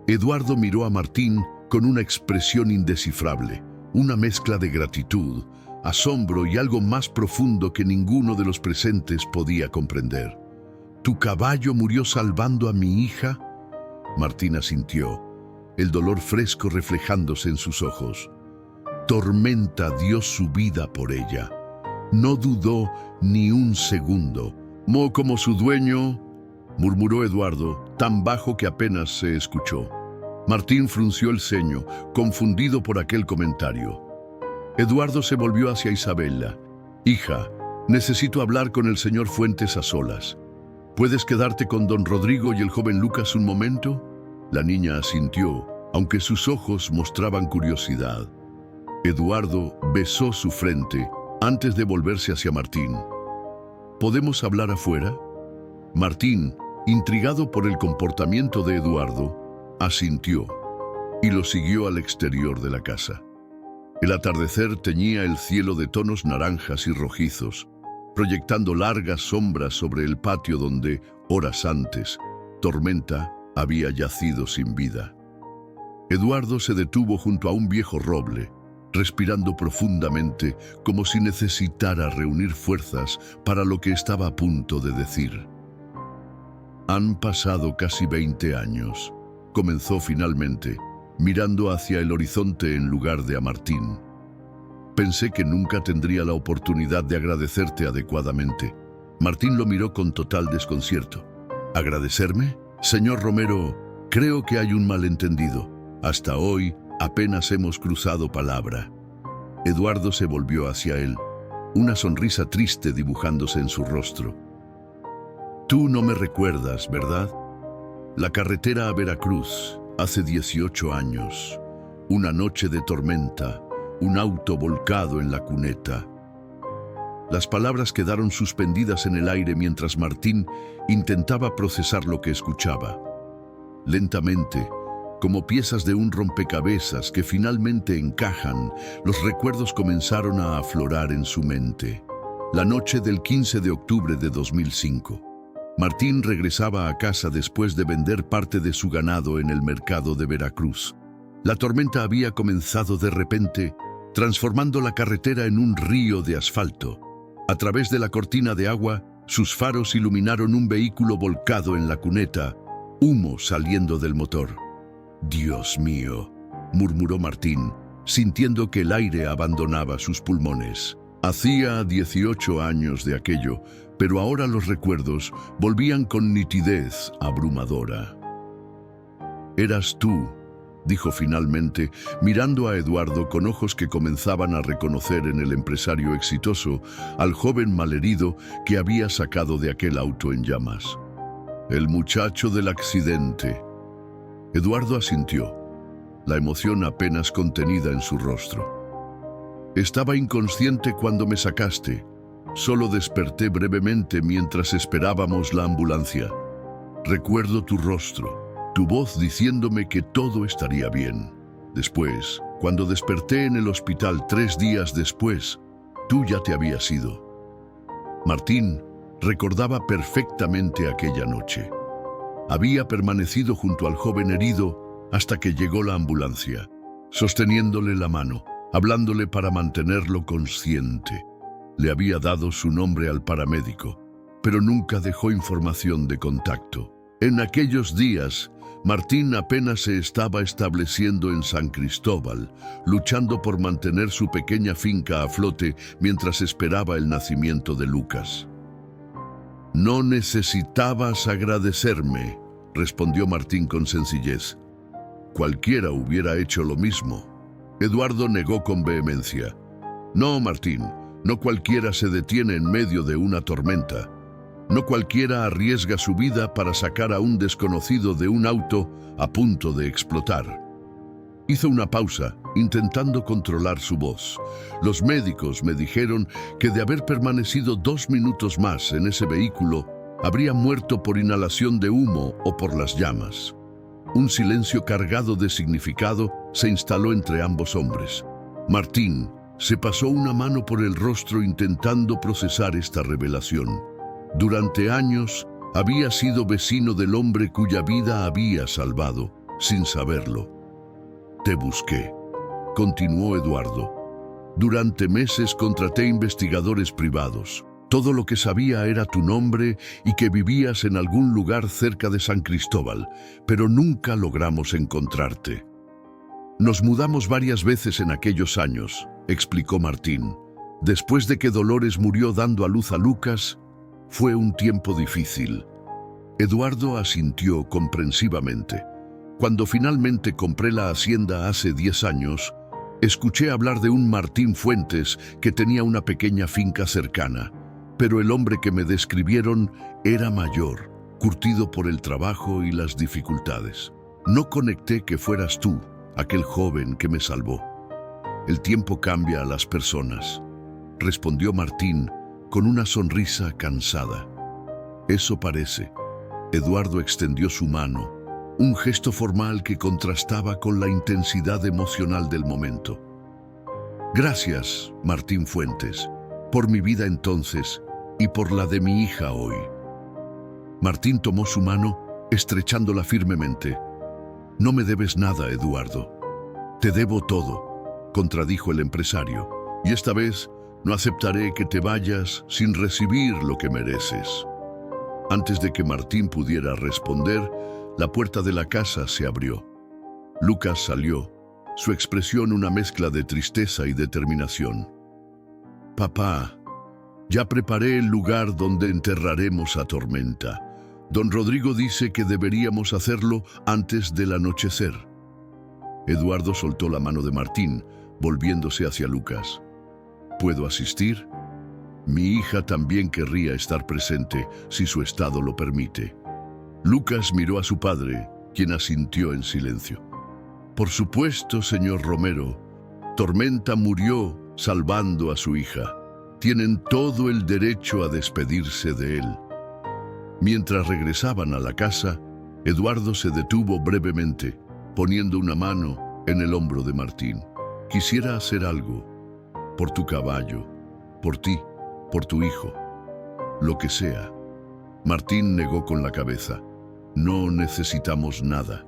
Eduardo miró a Martín con una expresión indescifrable, una mezcla de gratitud, asombro y algo más profundo que ninguno de los presentes podía comprender. «¿Tu caballo murió salvando a mi hija?». Martín asintió, el dolor fresco reflejándose en sus ojos. Tormenta dio su vida por ella. No dudó ni un segundo. «Mo como su dueño», murmuró Eduardo, tan bajo que apenas se escuchó. Martín frunció el ceño, confundido por aquel comentario. Eduardo se volvió hacia Isabela. «Hija, necesito hablar con el señor Fuentes a solas. ¿Puedes quedarte con don Rodrigo y el joven Lucas un momento?». La niña asintió, aunque sus ojos mostraban curiosidad. Eduardo besó su frente antes de volverse hacia Martín. «¿Podemos hablar afuera?». Martín, intrigado por el comportamiento de Eduardo, asintió y lo siguió al exterior de la casa. El atardecer teñía el cielo de tonos naranjas y rojizos, proyectando largas sombras sobre el patio donde, horas antes, Tormenta había yacido sin vida. Eduardo se detuvo junto a un viejo roble, respirando profundamente como si necesitara reunir fuerzas para lo que estaba a punto de decir. «Han pasado casi 20 años», comenzó finalmente, mirando hacia el horizonte en lugar de a Martín. «Pensé que nunca tendría la oportunidad de agradecerte adecuadamente». Martín lo miró con total desconcierto. «¿Agradecerme? Señor Romero, creo que hay un malentendido. Hasta hoy apenas hemos cruzado palabra». Eduardo se volvió hacia él, una sonrisa triste dibujándose en su rostro. «Tú no me recuerdas, ¿verdad? La carretera a Veracruz, hace 18 años. Una noche de tormenta, un auto volcado en la cuneta». Las palabras quedaron suspendidas en el aire mientras Martín intentaba procesar lo que escuchaba. Lentamente, como piezas de un rompecabezas que finalmente encajan, los recuerdos comenzaron a aflorar en su mente. La noche del 15 de octubre de 2005. Martín regresaba a casa después de vender parte de su ganado en el mercado de Veracruz. La tormenta había comenzado de repente, transformando la carretera en un río de asfalto. A través de la cortina de agua, sus faros iluminaron un vehículo volcado en la cuneta, humo saliendo del motor. «Dios mío», murmuró Martín, sintiendo que el aire abandonaba sus pulmones. Hacía 18 años de aquello, pero ahora los recuerdos volvían con nitidez abrumadora. «Eras tú», dijo finalmente, mirando a Eduardo con ojos que comenzaban a reconocer en el empresario exitoso al joven malherido que había sacado de aquel auto en llamas. «El muchacho del accidente». Eduardo asintió, la emoción apenas contenida en su rostro. «Estaba inconsciente cuando me sacaste. Solo desperté brevemente mientras esperábamos la ambulancia. Recuerdo tu rostro, tu voz diciéndome que todo estaría bien. Después, cuando desperté en el hospital 3 días después, tú ya te habías ido». Martín recordaba perfectamente aquella noche. Había permanecido junto al joven herido hasta que llegó la ambulancia, sosteniéndole la mano, hablándole para mantenerlo consciente. Le había dado su nombre al paramédico, pero nunca dejó información de contacto. En aquellos días, Martín apenas se estaba estableciendo en San Cristóbal, luchando por mantener su pequeña finca a flote mientras esperaba el nacimiento de Lucas. «No necesitabas agradecerme», respondió Martín con sencillez. «Cualquiera hubiera hecho lo mismo». Eduardo negó con vehemencia. «No, Martín, no cualquiera se detiene en medio de una tormenta. No cualquiera arriesga su vida para sacar a un desconocido de un auto a punto de explotar». Hizo una pausa, intentando controlar su voz. «Los médicos me dijeron que de haber permanecido 2 minutos más en ese vehículo, habría muerto por inhalación de humo o por las llamas». Un silencio cargado de significado se instaló entre ambos hombres. Martín se pasó una mano por el rostro intentando procesar esta revelación. Durante años había sido vecino del hombre cuya vida había salvado, sin saberlo. «Te busqué», continuó Eduardo. «Durante meses contraté investigadores privados. Todo lo que sabía era tu nombre y que vivías en algún lugar cerca de San Cristóbal, pero nunca logramos encontrarte». «Nos mudamos varias veces en aquellos años», explicó Martín. «Después de que Dolores murió dando a luz a Lucas, fue un tiempo difícil». Eduardo asintió comprensivamente. «Cuando finalmente compré la hacienda hace 10 años, escuché hablar de un Martín Fuentes que tenía una pequeña finca cercana, pero el hombre que me describieron era mayor, curtido por el trabajo y las dificultades. No conecté que fueras tú, aquel joven que me salvó». «El tiempo cambia a las personas», respondió Martín con una sonrisa cansada. «Eso parece». Eduardo extendió su mano, un gesto formal que contrastaba con la intensidad emocional del momento. «Gracias, Martín Fuentes, por mi vida entonces y por la de mi hija hoy». Martín tomó su mano, estrechándola firmemente. «No me debes nada, Eduardo». «Te debo todo», contradijo el empresario, «y esta vez no aceptaré que te vayas sin recibir lo que mereces». Antes de que Martín pudiera responder, la puerta de la casa se abrió. Lucas salió, su expresión una mezcla de tristeza y determinación. «Papá, ya preparé el lugar donde enterraremos a Tormenta. Don Rodrigo dice que deberíamos hacerlo antes del anochecer». Eduardo soltó la mano de Martín, volviéndose hacia Lucas. «¿Puedo asistir? Mi hija también querría estar presente, si su estado lo permite». Lucas miró a su padre, quien asintió en silencio. «Por supuesto, señor Romero. Tormenta murió salvando a su hija. Tienen todo el derecho a despedirse de él». Mientras regresaban a la casa, Eduardo se detuvo brevemente, poniendo una mano en el hombro de Martín. «Quisiera hacer algo. Por tu caballo, por ti, por tu hijo. Lo que sea». Martín negó con la cabeza. No necesitamos nada.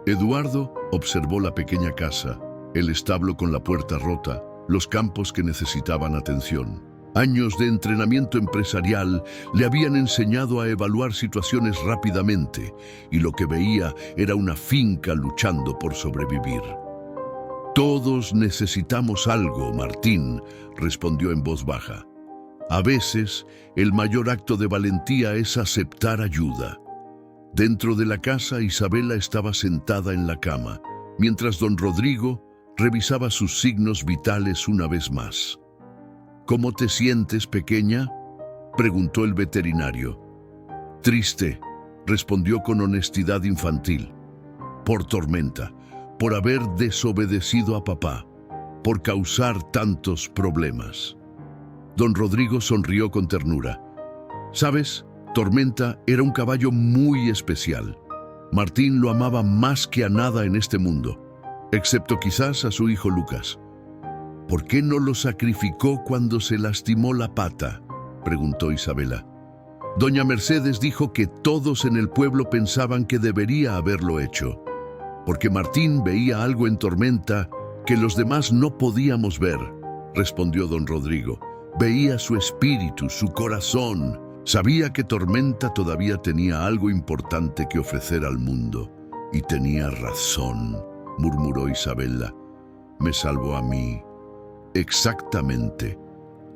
Eduardo observó la pequeña casa, el establo con la puerta rota, los campos que necesitaban atención. Años de entrenamiento empresarial le habían enseñado a evaluar situaciones rápidamente, y lo que veía era una finca luchando por sobrevivir. «Todos necesitamos algo, Martín», respondió en voz baja. «A veces, el mayor acto de valentía es aceptar ayuda». Dentro de la casa, Isabela estaba sentada en la cama, mientras don Rodrigo revisaba sus signos vitales una vez más. «¿Cómo te sientes, pequeña?», preguntó el veterinario. «Triste», respondió con honestidad infantil. «Por Tormenta, por haber desobedecido a papá, por causar tantos problemas». Don Rodrigo sonrió con ternura. «¿Sabes? Tormenta era un caballo muy especial. Martín lo amaba más que a nada en este mundo, excepto quizás a su hijo Lucas». «¿Por qué no lo sacrificó cuando se lastimó la pata?», preguntó Isabela. Doña Mercedes dijo que todos en el pueblo pensaban que debería haberlo hecho, porque Martín veía algo en Tormenta que los demás no podíamos ver, respondió don Rodrigo. Veía su espíritu, su corazón. Sabía que Tormenta todavía tenía algo importante que ofrecer al mundo. Y tenía razón, murmuró Isabela. Me salvó a mí. Exactamente,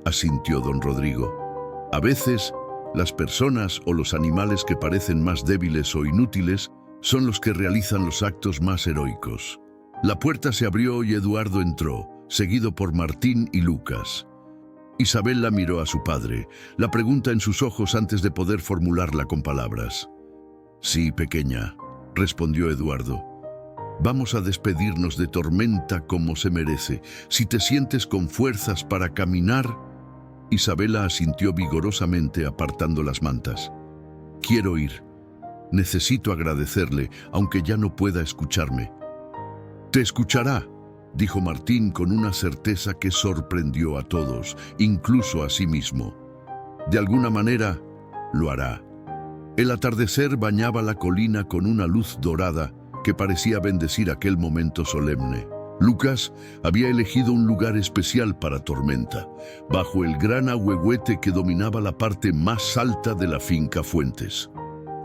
asintió don Rodrigo. A veces, las personas o los animales que parecen más débiles o inútiles son los que realizan los actos más heroicos. La puerta se abrió y Eduardo entró, seguido por Martín y Lucas. Isabela miró a su padre, la pregunta en sus ojos antes de poder formularla con palabras. «Sí, pequeña», respondió Eduardo. «Vamos a despedirnos de Tormenta como se merece. Si te sientes con fuerzas para caminar...» Isabela asintió vigorosamente apartando las mantas. «Quiero ir. Necesito agradecerle, aunque ya no pueda escucharme». «Te escuchará», dijo Martín con una certeza que sorprendió a todos, incluso a sí mismo. «De alguna manera, lo hará». El atardecer bañaba la colina con una luz dorada que parecía bendecir aquel momento solemne. Lucas había elegido un lugar especial para Tormenta, bajo el gran ahuehuete que dominaba la parte más alta de la finca Fuentes.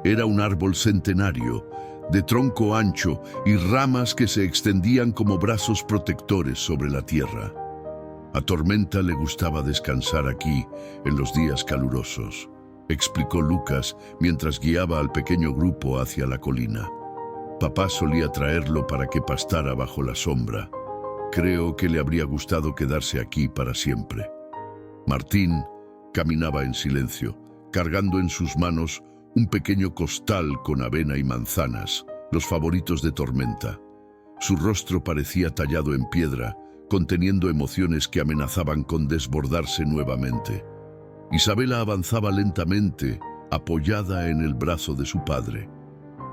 Era un árbol centenario, de tronco ancho y ramas que se extendían como brazos protectores sobre la tierra. A Tormenta le gustaba descansar aquí en los días calurosos, explicó Lucas mientras guiaba al pequeño grupo hacia la colina. Papá solía traerlo para que pastara bajo la sombra. Creo que le habría gustado quedarse aquí para siempre. Martín caminaba en silencio, cargando en sus manos un pequeño costal con avena y manzanas, los favoritos de Tormenta. Su rostro parecía tallado en piedra, conteniendo emociones que amenazaban con desbordarse nuevamente. Isabela avanzaba lentamente, apoyada en el brazo de su padre.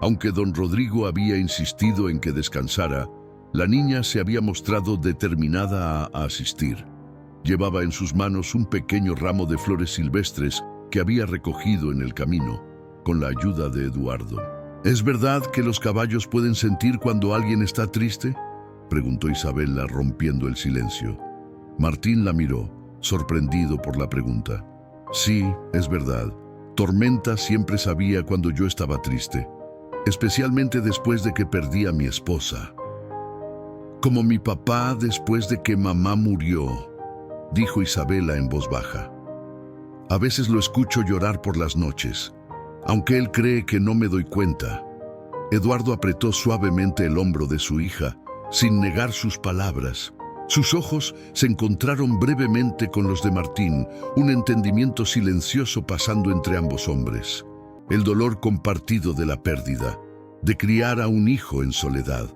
Aunque don Rodrigo había insistido en que descansara, la niña se había mostrado determinada a asistir. Llevaba en sus manos un pequeño ramo de flores silvestres que había recogido en el camino, con la ayuda de Eduardo. «¿Es verdad que los caballos pueden sentir cuando alguien está triste?», preguntó Isabela, rompiendo el silencio. Martín la miró, sorprendido por la pregunta. «Sí, es verdad. Tormenta siempre sabía cuando yo estaba triste, especialmente después de que perdí a mi esposa. Como mi papá después de que mamá murió», dijo Isabela en voz baja. «A veces lo escucho llorar por las noches, aunque él cree que no me doy cuenta». Eduardo apretó suavemente el hombro de su hija, sin negar sus palabras. Sus ojos se encontraron brevemente con los de Martín, un entendimiento silencioso pasando entre ambos hombres. El dolor compartido de la pérdida, de criar a un hijo en soledad.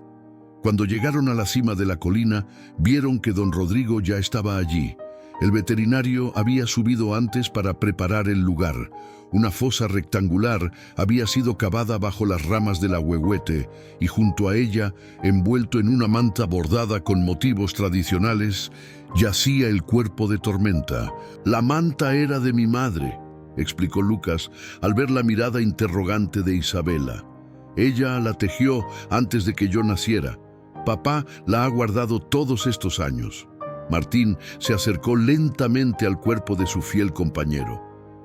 Cuando llegaron a la cima de la colina, vieron que don Rodrigo ya estaba allí. El veterinario había subido antes para preparar el lugar. Una fosa rectangular había sido cavada bajo las ramas del ahuehuete y junto a ella, envuelto en una manta bordada con motivos tradicionales, yacía el cuerpo de Tormenta. «La manta era de mi madre», explicó Lucas al ver la mirada interrogante de Isabela. Ella la tejió antes de que yo naciera. Papá la ha guardado todos estos años. Martín se acercó lentamente al cuerpo de su fiel compañero.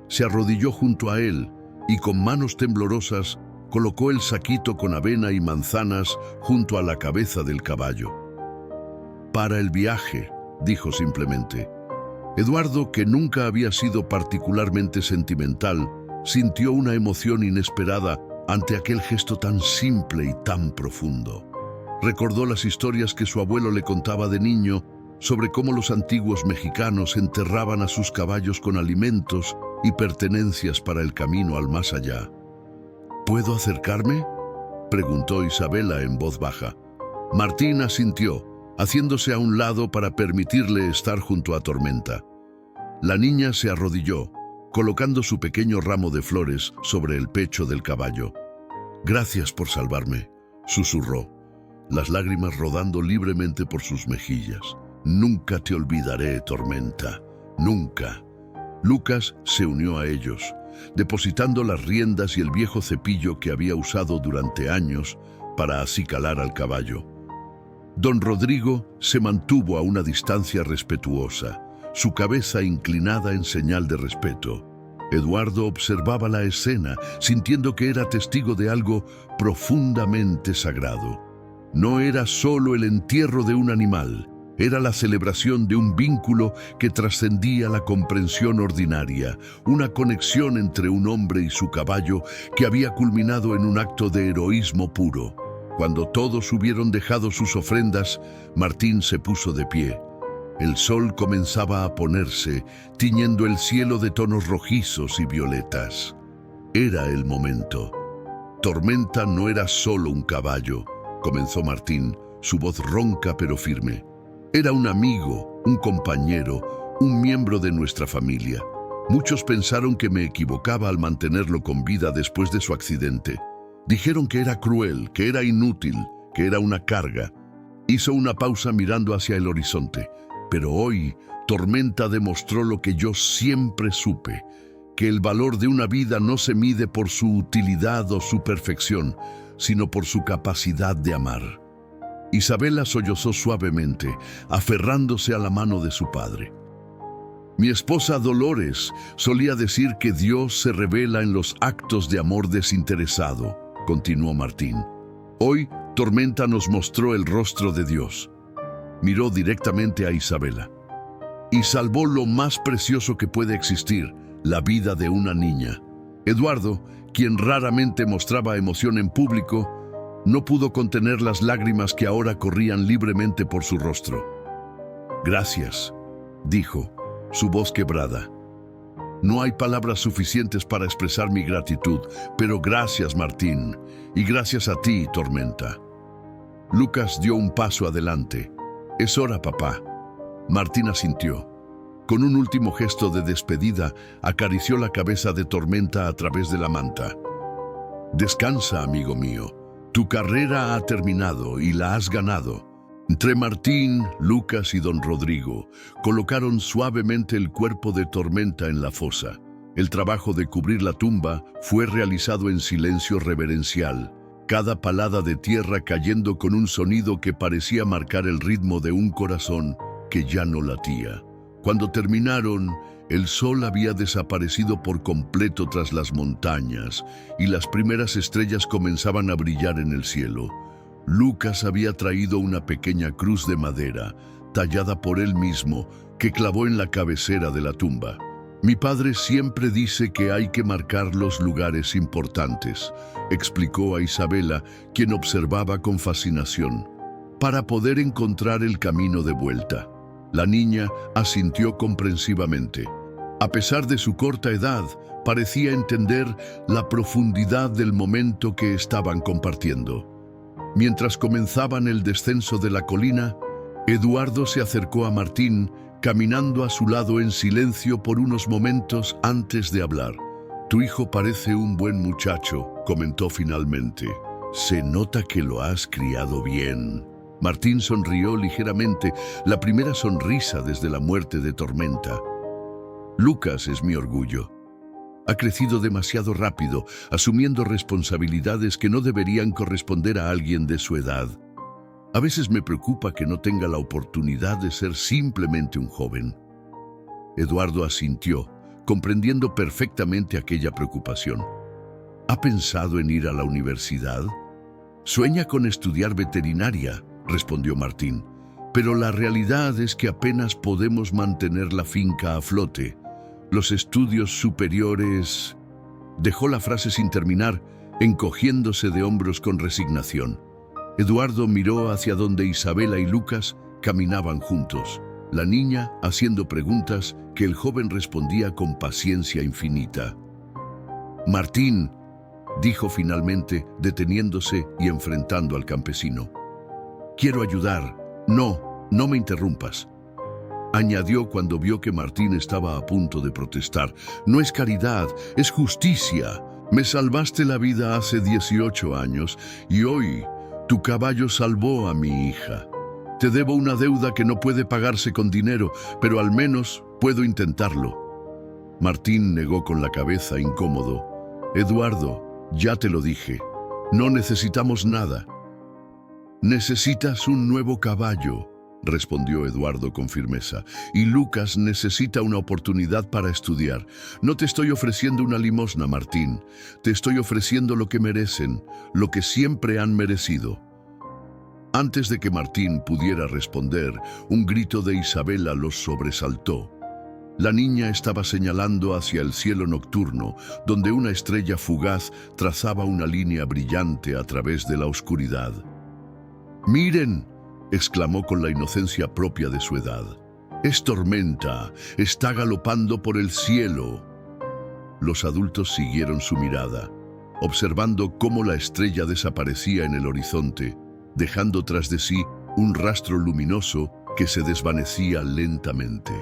Se arrodilló junto a él y con manos temblorosas colocó el saquito con avena y manzanas junto a la cabeza del caballo. «Para el viaje», dijo simplemente. Eduardo, que nunca había sido particularmente sentimental, sintió una emoción inesperada ante aquel gesto tan simple y tan profundo. Recordó las historias que su abuelo le contaba de niño sobre cómo los antiguos mexicanos enterraban a sus caballos con alimentos y pertenencias para el camino al más allá. «¿Puedo acercarme?», preguntó Isabela en voz baja. Martín asintió, haciéndose a un lado para permitirle estar junto a Tormenta. La niña se arrodilló, colocando su pequeño ramo de flores sobre el pecho del caballo. «Gracias por salvarme», susurró, las lágrimas rodando libremente por sus mejillas. «Nunca te olvidaré, Tormenta, nunca». Lucas se unió a ellos, depositando las riendas y el viejo cepillo que había usado durante años para acicalar al caballo. Don Rodrigo se mantuvo a una distancia respetuosa, su cabeza inclinada en señal de respeto. Eduardo observaba la escena, sintiendo que era testigo de algo profundamente sagrado. No era solo el entierro de un animal, era la celebración de un vínculo que trascendía la comprensión ordinaria, una conexión entre un hombre y su caballo que había culminado en un acto de heroísmo puro. Cuando todos hubieron dejado sus ofrendas, Martín se puso de pie. El sol comenzaba a ponerse, tiñendo el cielo de tonos rojizos y violetas. Era el momento. Tormenta no era solo un caballo, comenzó Martín, su voz ronca pero firme. Era un amigo, un compañero, un miembro de nuestra familia. Muchos pensaron que me equivocaba al mantenerlo con vida después de su accidente. Dijeron que era cruel, que era inútil, que era una carga. Hizo una pausa mirando hacia el horizonte. Pero hoy, Tormenta demostró lo que yo siempre supe, que el valor de una vida no se mide por su utilidad o su perfección, sino por su capacidad de amar. Isabela sollozó suavemente, aferrándose a la mano de su padre. Mi esposa Dolores solía decir que Dios se revela en los actos de amor desinteresado, continuó Martín. Hoy, Tormenta nos mostró el rostro de Dios. Miró directamente a Isabela y salvó lo más precioso que puede existir, la vida de una niña. Eduardo, quien raramente mostraba emoción en público, no pudo contener las lágrimas que ahora corrían libremente por su rostro. «Gracias», dijo, su voz quebrada. «No hay palabras suficientes para expresar mi gratitud, pero gracias, Martín, y gracias a ti, Tormenta». Lucas dio un paso adelante. «Es hora, papá». Martín asintió. Con un último gesto de despedida, acarició la cabeza de Tormenta a través de la manta. «Descansa, amigo mío. Tu carrera ha terminado y la has ganado». Entre Martín, Lucas y don Rodrigo colocaron suavemente el cuerpo de Tormenta en la fosa. El trabajo de cubrir la tumba fue realizado en silencio reverencial, cada palada de tierra cayendo con un sonido que parecía marcar el ritmo de un corazón que ya no latía. Cuando terminaron, el sol había desaparecido por completo tras las montañas y las primeras estrellas comenzaban a brillar en el cielo. Lucas había traído una pequeña cruz de madera, tallada por él mismo, que clavó en la cabecera de la tumba. «Mi padre siempre dice que hay que marcar los lugares importantes», explicó a Isabela, quien observaba con fascinación, «para poder encontrar el camino de vuelta». La niña asintió comprensivamente. A pesar de su corta edad, parecía entender la profundidad del momento que estaban compartiendo. Mientras comenzaban el descenso de la colina, Eduardo se acercó a Martín, caminando a su lado en silencio por unos momentos antes de hablar. «Tu hijo parece un buen muchacho», comentó finalmente. «Se nota que lo has criado bien». Martín sonrió ligeramente, la primera sonrisa desde la muerte de Tormenta. «Lucas es mi orgullo». Ha crecido demasiado rápido, asumiendo responsabilidades que no deberían corresponder a alguien de su edad. A veces me preocupa que no tenga la oportunidad de ser simplemente un joven. Eduardo asintió, comprendiendo perfectamente aquella preocupación. ¿Ha pensado en ir a la universidad? Sueña con estudiar veterinaria, respondió Martín, pero la realidad es que apenas podemos mantener la finca a flote. Los estudios superiores... Dejó la frase sin terminar, encogiéndose de hombros con resignación. Eduardo miró hacia donde Isabela y Lucas caminaban juntos, la niña haciendo preguntas que el joven respondía con paciencia infinita. «Martín», dijo finalmente, deteniéndose y enfrentando al campesino. «Quiero ayudar. No me interrumpas», añadió cuando vio que Martín estaba a punto de protestar. «No es caridad, es justicia. Me salvaste la vida hace 18 años y hoy tu caballo salvó a mi hija. Te debo una deuda que no puede pagarse con dinero, pero al menos puedo intentarlo». Martín negó con la cabeza, incómodo. «Eduardo, ya te lo dije, no necesitamos nada». «Necesitas un nuevo caballo», respondió Eduardo con firmeza, «y Lucas necesita una oportunidad para estudiar. No te estoy ofreciendo una limosna, Martín. Te estoy ofreciendo lo que merecen, lo que siempre han merecido». Antes de que Martín pudiera responder, un grito de Isabela los sobresaltó. La niña estaba señalando hacia el cielo nocturno, donde una estrella fugaz trazaba una línea brillante a través de la oscuridad. «¡Miren!», exclamó con la inocencia propia de su edad. «Es tormenta, está galopando por el cielo». Los adultos siguieron su mirada, observando cómo la estrella desaparecía en el horizonte, dejando tras de sí un rastro luminoso que se desvanecía lentamente.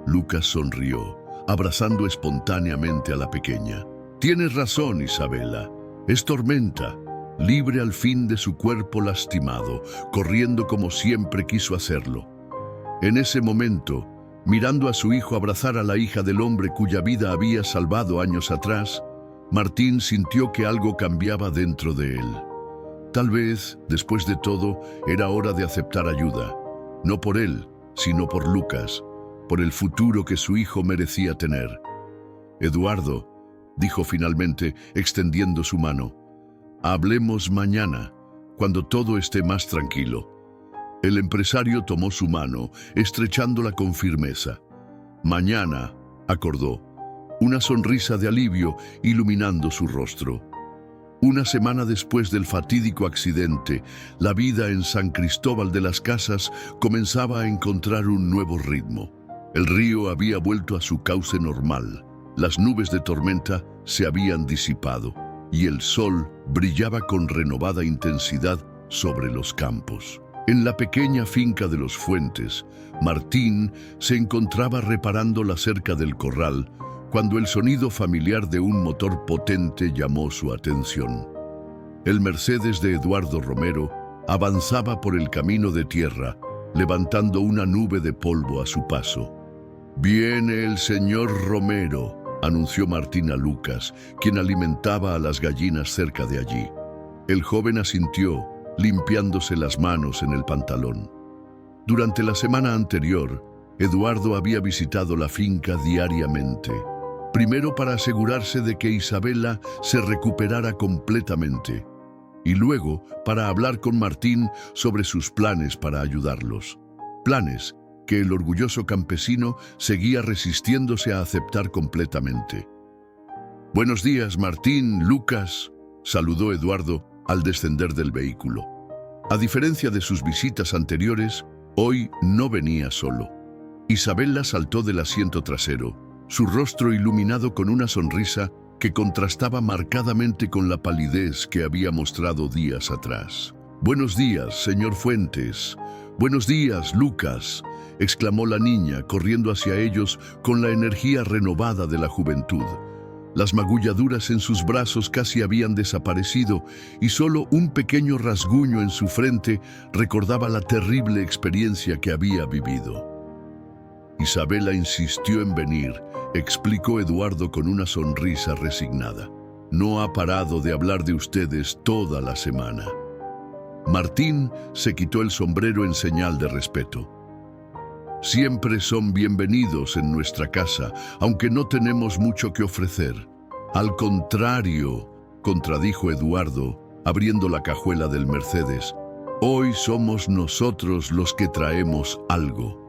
Lucas sonrió, abrazando espontáneamente a la pequeña. «Tienes razón, Isabela. Es tormenta, libre al fin de su cuerpo lastimado, corriendo como siempre quiso hacerlo». En ese momento, mirando a su hijo abrazar a la hija del hombre cuya vida había salvado años atrás, Martín sintió que algo cambiaba dentro de él. Tal vez, después de todo, era hora de aceptar ayuda, no por él, sino por Lucas, por el futuro que su hijo merecía tener. «Eduardo», dijo finalmente, extendiendo su mano, «hablemos mañana, cuando todo esté más tranquilo». El empresario tomó su mano, estrechándola con firmeza. «Mañana», acordó, una sonrisa de alivio iluminando su rostro. Una semana después del fatídico accidente, la vida en San Cristóbal de las Casas comenzaba a encontrar un nuevo ritmo. El río había vuelto a su cauce normal, las nubes de tormenta se habían disipado y el sol brillaba con renovada intensidad sobre los campos. En la pequeña finca de los Fuentes, Martín se encontraba reparando la cerca del corral cuando el sonido familiar de un motor potente llamó su atención. El Mercedes de Eduardo Romero avanzaba por el camino de tierra, levantando una nube de polvo a su paso. «Viene el señor Romero», anunció Martín a Lucas, quien alimentaba a las gallinas cerca de allí. El joven asintió, limpiándose las manos en el pantalón. Durante la semana anterior, Eduardo había visitado la finca diariamente, primero para asegurarse de que Isabela se recuperara completamente, y luego para hablar con Martín sobre sus planes para ayudarlos. Planes que el orgulloso campesino seguía resistiéndose a aceptar completamente. «Buenos días, Martín, Lucas», saludó Eduardo al descender del vehículo. A diferencia de sus visitas anteriores, hoy no venía solo. Isabela saltó del asiento trasero, su rostro iluminado con una sonrisa que contrastaba marcadamente con la palidez que había mostrado días atrás. «Buenos días, señor Fuentes. Buenos días, Lucas», exclamó la niña, corriendo hacia ellos con la energía renovada de la juventud. Las magulladuras en sus brazos casi habían desaparecido y solo un pequeño rasguño en su frente recordaba la terrible experiencia que había vivido. Isabela insistió en venir, explicó Eduardo con una sonrisa resignada. No ha parado de hablar de ustedes toda la semana. Martín se quitó el sombrero en señal de respeto. Siempre son bienvenidos en nuestra casa, aunque no tenemos mucho que ofrecer. Al contrario, contradijo Eduardo, abriendo la cajuela del Mercedes. Hoy somos nosotros los que traemos algo.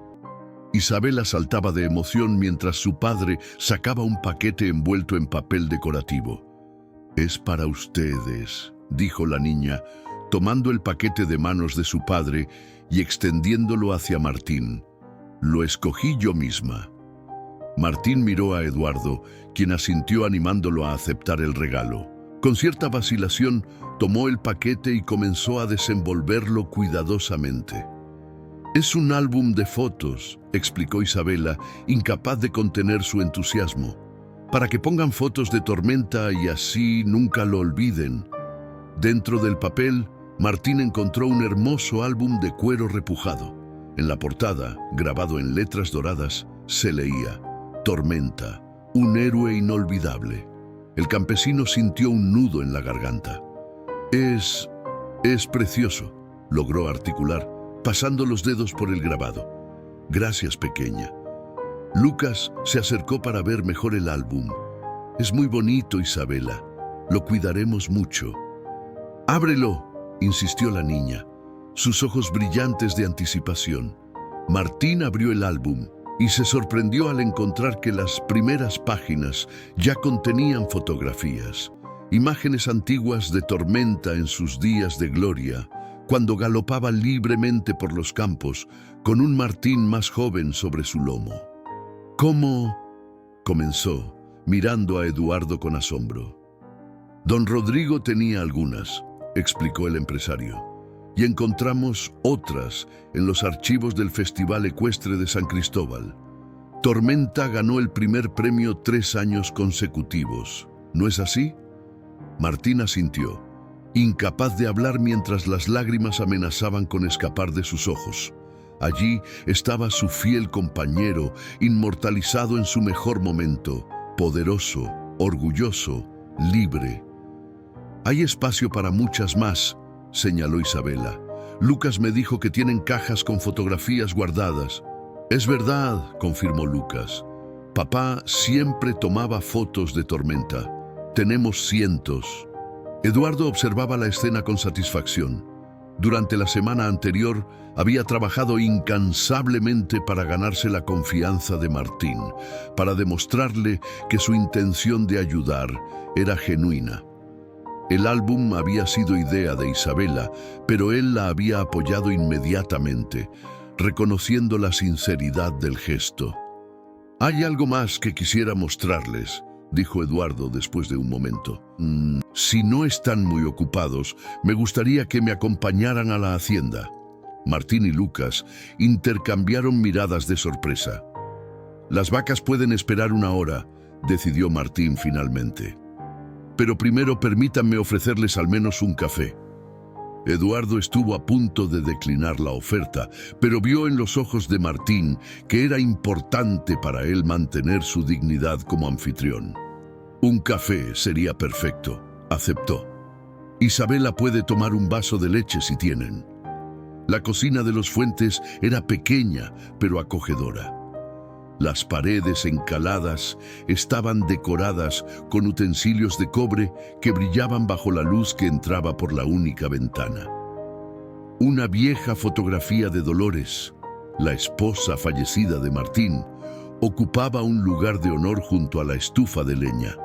Isabela saltaba de emoción mientras su padre sacaba un paquete envuelto en papel decorativo. «Es para ustedes», dijo la niña, tomando el paquete de manos de su padre y extendiéndolo hacia Martín. «Lo escogí yo misma». Martín miró a Eduardo, quien asintió animándolo a aceptar el regalo. Con cierta vacilación, tomó el paquete y comenzó a desenvolverlo cuidadosamente. «Es un álbum de fotos», explicó Isabela, incapaz de contener su entusiasmo, «para que pongan fotos de Tormenta y así nunca lo olviden». Dentro del papel, Martín encontró un hermoso álbum de cuero repujado. En la portada, grabado en letras doradas, se leía: «Tormenta, un héroe inolvidable». El campesino sintió un nudo en la garganta. Es precioso», logró articular, pasando los dedos por el grabado. «Gracias, pequeña». Lucas se acercó para ver mejor el álbum. «Es muy bonito, Isabela. Lo cuidaremos mucho». «Ábrelo», insistió la niña, sus ojos brillantes de anticipación. Martín abrió el álbum y se sorprendió al encontrar que las primeras páginas ya contenían fotografías, imágenes antiguas de Tormenta en sus días de gloria, cuando galopaba libremente por los campos, con un Martín más joven sobre su lomo. «¿Cómo?», comenzó, mirando a Eduardo con asombro. «Don Rodrigo tenía algunas», explicó el empresario, «y encontramos otras en los archivos del Festival Ecuestre de San Cristóbal. Tormenta ganó el primer premio 3 años consecutivos. ¿No es así?». Martín asintió, incapaz de hablar mientras las lágrimas amenazaban con escapar de sus ojos. Allí estaba su fiel compañero, inmortalizado en su mejor momento, poderoso, orgulloso, libre. «Hay espacio para muchas más», señaló Isabela. «Lucas me dijo que tienen cajas con fotografías guardadas». «Es verdad», confirmó Lucas. «Papá siempre tomaba fotos de Tormenta. Tenemos cientos». Eduardo observaba la escena con satisfacción. Durante la semana anterior había trabajado incansablemente para ganarse la confianza de Martín, para demostrarle que su intención de ayudar era genuina. El álbum había sido idea de Isabela, pero él la había apoyado inmediatamente, reconociendo la sinceridad del gesto. «Hay algo más que quisiera mostrarles», dijo Eduardo después de un momento. «Si no están muy ocupados, me gustaría que me acompañaran a la hacienda». Martín y Lucas intercambiaron miradas de sorpresa. «Las vacas pueden esperar 1 hora», decidió Martín finalmente. «Pero primero permítanme ofrecerles al menos un café». Eduardo estuvo a punto de declinar la oferta, pero vio en los ojos de Martín que era importante para él mantener su dignidad como anfitrión. «Un café sería perfecto», aceptó. «Isabela puede tomar un vaso de leche si tienen». La cocina de los Fuentes era pequeña, pero acogedora. Las paredes encaladas estaban decoradas con utensilios de cobre que brillaban bajo la luz que entraba por la única ventana. Una vieja fotografía de Dolores, la esposa fallecida de Martín, ocupaba un lugar de honor junto a la estufa de leña.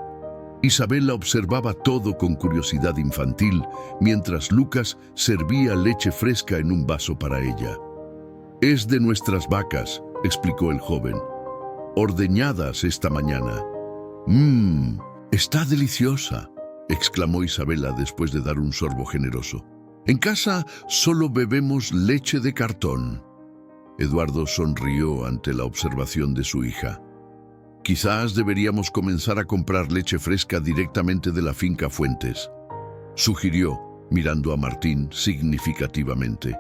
Isabela observaba todo con curiosidad infantil, mientras Lucas servía leche fresca en un vaso para ella. «Es de nuestras vacas», explicó el joven. «Ordeñadas esta mañana». «Está deliciosa», exclamó Isabela después de dar un sorbo generoso. «En casa solo bebemos leche de cartón». Eduardo sonrió ante la observación de su hija. «Quizás deberíamos comenzar a comprar leche fresca directamente de la finca Fuentes», sugirió, mirando a Martín significativamente.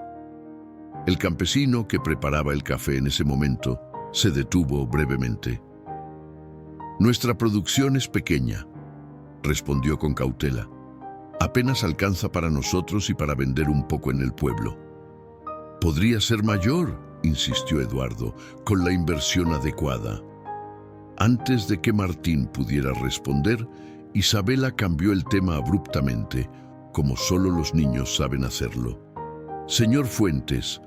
El campesino que preparaba el café en ese momento Se detuvo brevemente. Nuestra producción es pequeña, respondió con cautela. Apenas alcanza para nosotros y para vender un poco en el pueblo. Podría ser mayor, insistió Eduardo, con la inversión adecuada. Antes de que Martín pudiera responder, Isabela cambió el tema abruptamente, como solo los niños saben hacerlo. Señor Fuentes,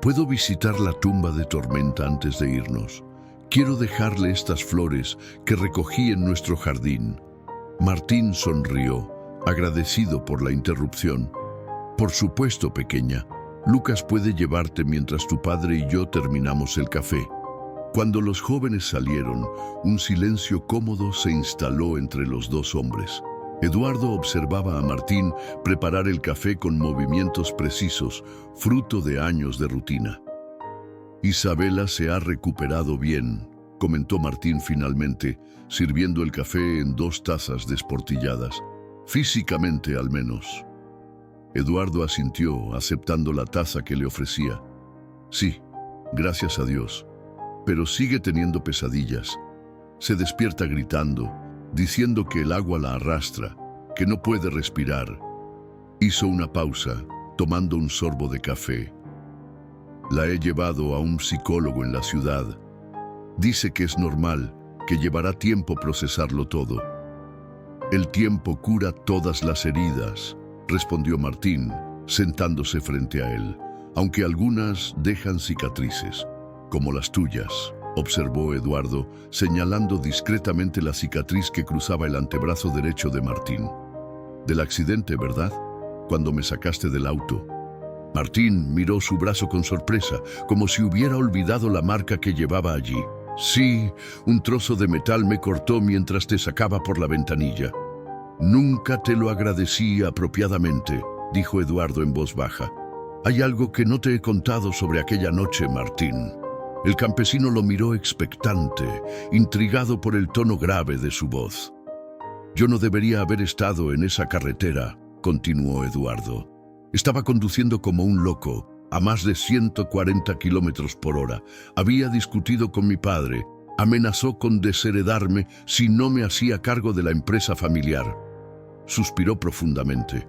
¿puedo visitar la tumba de Tormenta antes de irnos? Quiero dejarle estas flores que recogí en nuestro jardín. Martín sonrió, agradecido por la interrupción. Por supuesto, pequeña. Lucas puede llevarte mientras tu padre y yo terminamos el café. Cuando los jóvenes salieron, un silencio cómodo se instaló entre los dos hombres. Eduardo observaba a Martín preparar el café con movimientos precisos, fruto de años de rutina. Isabela se ha recuperado bien, comentó Martín finalmente, sirviendo el café en 2 tazas desportilladas. Físicamente, al menos. Eduardo asintió, aceptando la taza que le ofrecía. Sí, gracias a Dios. Pero sigue teniendo pesadillas. Se despierta gritando, diciendo que el agua la arrastra, que no puede respirar. Hizo una pausa, tomando un sorbo de café. La he llevado a un psicólogo en la ciudad. Dice que es normal, que llevará tiempo procesarlo todo. El tiempo cura todas las heridas, respondió Martín, sentándose frente a él, aunque algunas dejan cicatrices, como las tuyas, observó Eduardo, señalando discretamente la cicatriz que cruzaba el antebrazo derecho de Martín. Del accidente, ¿verdad? Cuando me sacaste del auto. Martín miró su brazo con sorpresa, como si hubiera olvidado la marca que llevaba allí. Sí, un trozo de metal me cortó mientras te sacaba por la ventanilla. Nunca te lo agradecí apropiadamente, dijo Eduardo en voz baja. Hay algo que no te he contado sobre aquella noche, Martín. El campesino lo miró expectante, intrigado por el tono grave de su voz. Yo no debería haber estado en esa carretera, continuó Eduardo. Estaba conduciendo como un loco, a más de 140 kilómetros por hora. Había discutido con mi padre. Amenazó con desheredarme si no me hacía cargo de la empresa familiar. Suspiró profundamente.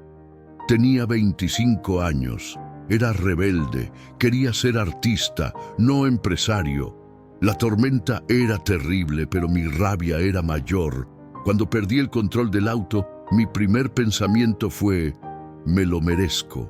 Tenía 25 años. Era rebelde. Quería ser artista, no empresario. La tormenta era terrible, pero mi rabia era mayor. Cuando perdí el control del auto, mi primer pensamiento fue: me lo merezco.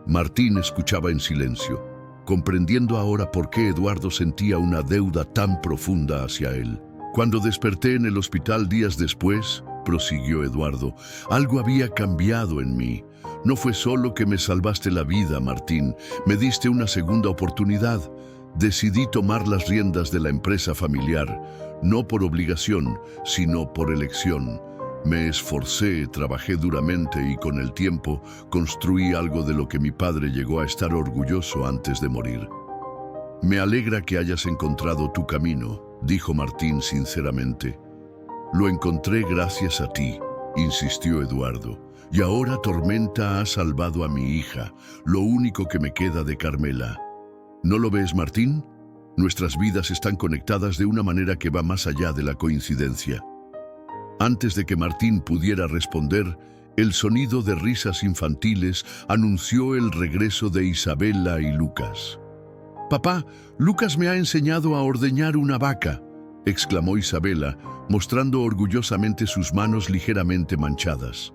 Martín escuchaba en silencio, comprendiendo ahora por qué Eduardo sentía una deuda tan profunda hacia él. Cuando desperté en el hospital días después, prosiguió Eduardo, algo había cambiado en mí. No fue solo que me salvaste la vida, Martín, me diste una segunda oportunidad. Decidí tomar las riendas de la empresa familiar, no por obligación, sino por elección. Me esforcé, trabajé duramente y con el tiempo construí algo de lo que mi padre llegó a estar orgulloso antes de morir. Me alegra que hayas encontrado tu camino, dijo Martín sinceramente. Lo encontré gracias a ti, insistió Eduardo. Y ahora Tormenta ha salvado a mi hija, lo único que me queda de Carmela. ¿No lo ves, Martín? Nuestras vidas están conectadas de una manera que va más allá de la coincidencia. Antes de que Martín pudiera responder, el sonido de risas infantiles anunció el regreso de Isabela y Lucas. «Papá, Lucas me ha enseñado a ordeñar una vaca», exclamó Isabela, mostrando orgullosamente sus manos ligeramente manchadas.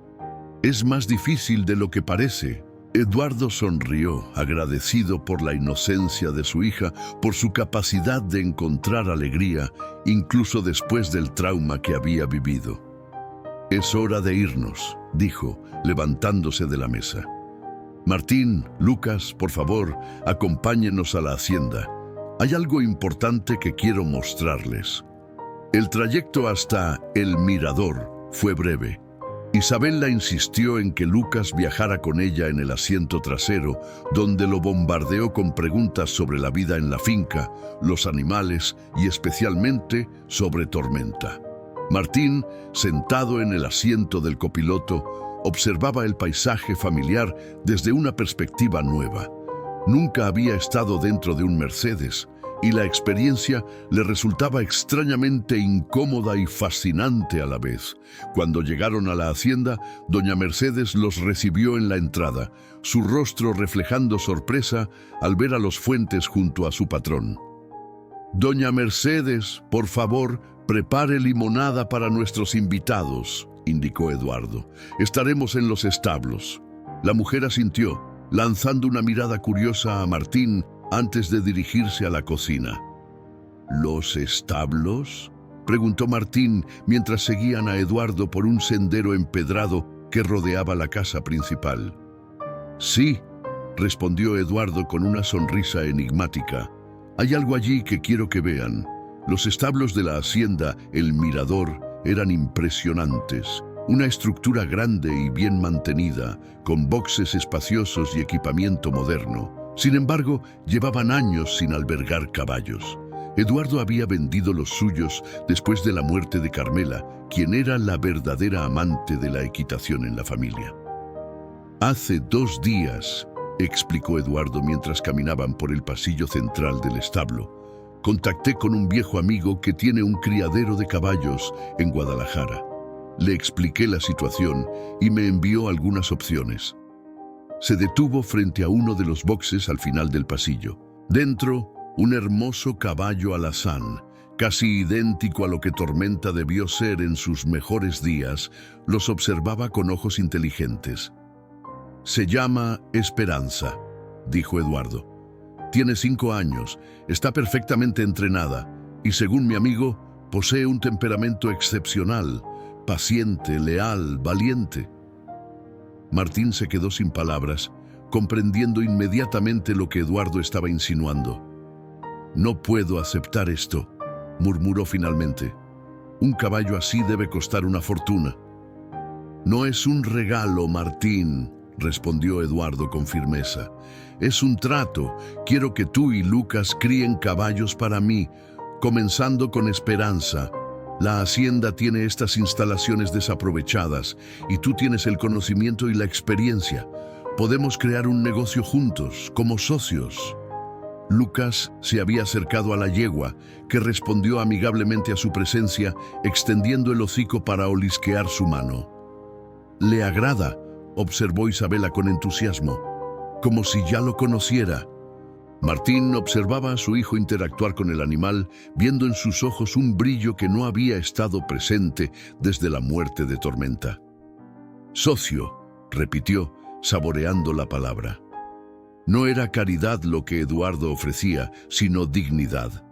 «Es más difícil de lo que parece». Eduardo sonrió, agradecido por la inocencia de su hija, por su capacidad de encontrar alegría, incluso después del trauma que había vivido. «Es hora de irnos», dijo, levantándose de la mesa. «Martín, Lucas, por favor, acompáñenos a la hacienda. Hay algo importante que quiero mostrarles». El trayecto hasta El Mirador fue breve. Isabela insistió en que Lucas viajara con ella en el asiento trasero, donde lo bombardeó con preguntas sobre la vida en la finca, los animales y especialmente sobre Tormenta. Martín, sentado en el asiento del copiloto, observaba el paisaje familiar desde una perspectiva nueva. Nunca había estado dentro de un Mercedes y la experiencia le resultaba extrañamente incómoda y fascinante a la vez. Cuando llegaron a la hacienda, doña Mercedes los recibió en la entrada, su rostro reflejando sorpresa al ver a los Fuentes junto a su patrón. «Doña Mercedes, por favor, prepare limonada para nuestros invitados», indicó Eduardo. «Estaremos en los establos». La mujer asintió, lanzando una mirada curiosa a Martín antes de dirigirse a la cocina. «¿Los establos?», preguntó Martín mientras seguían a Eduardo por un sendero empedrado que rodeaba la casa principal. «Sí», respondió Eduardo con una sonrisa enigmática. «Hay algo allí que quiero que vean». Los establos de la hacienda El Mirador eran impresionantes. Una estructura grande y bien mantenida, con boxes espaciosos y equipamiento moderno. Sin embargo, llevaban años sin albergar caballos. Eduardo había vendido los suyos después de la muerte de Carmela, quien era la verdadera amante de la equitación en la familia. «Hace 2 días», explicó Eduardo mientras caminaban por el pasillo central del establo, «contacté con un viejo amigo que tiene un criadero de caballos en Guadalajara. Le expliqué la situación y me envió algunas opciones». Se detuvo frente a uno de los boxes al final del pasillo. Dentro, un hermoso caballo alazán, casi idéntico a lo que Tormenta debió ser en sus mejores días, los observaba con ojos inteligentes. «Se llama Esperanza», dijo Eduardo. «Tiene 5 años, está perfectamente entrenada y, según mi amigo, posee un temperamento excepcional, paciente, leal, valiente». Martín se quedó sin palabras, comprendiendo inmediatamente lo que Eduardo estaba insinuando. «No puedo aceptar esto», murmuró finalmente. «Un caballo así debe costar una fortuna». «No es un regalo, Martín», respondió Eduardo con firmeza. «Es un trato. Quiero que tú y Lucas críen caballos para mí, comenzando con Esperanza. La hacienda tiene estas instalaciones desaprovechadas y tú tienes el conocimiento y la experiencia. Podemos crear un negocio juntos, como socios». Lucas se había acercado a la yegua, que respondió amigablemente a su presencia, extendiendo el hocico para olisquear su mano. «Le agrada», observó Isabela con entusiasmo, como si ya lo conociera. Martín observaba a su hijo interactuar con el animal, viendo en sus ojos un brillo que no había estado presente desde la muerte de Tormenta. «Socio», repitió, saboreando la palabra. No era caridad lo que Eduardo ofrecía, sino dignidad.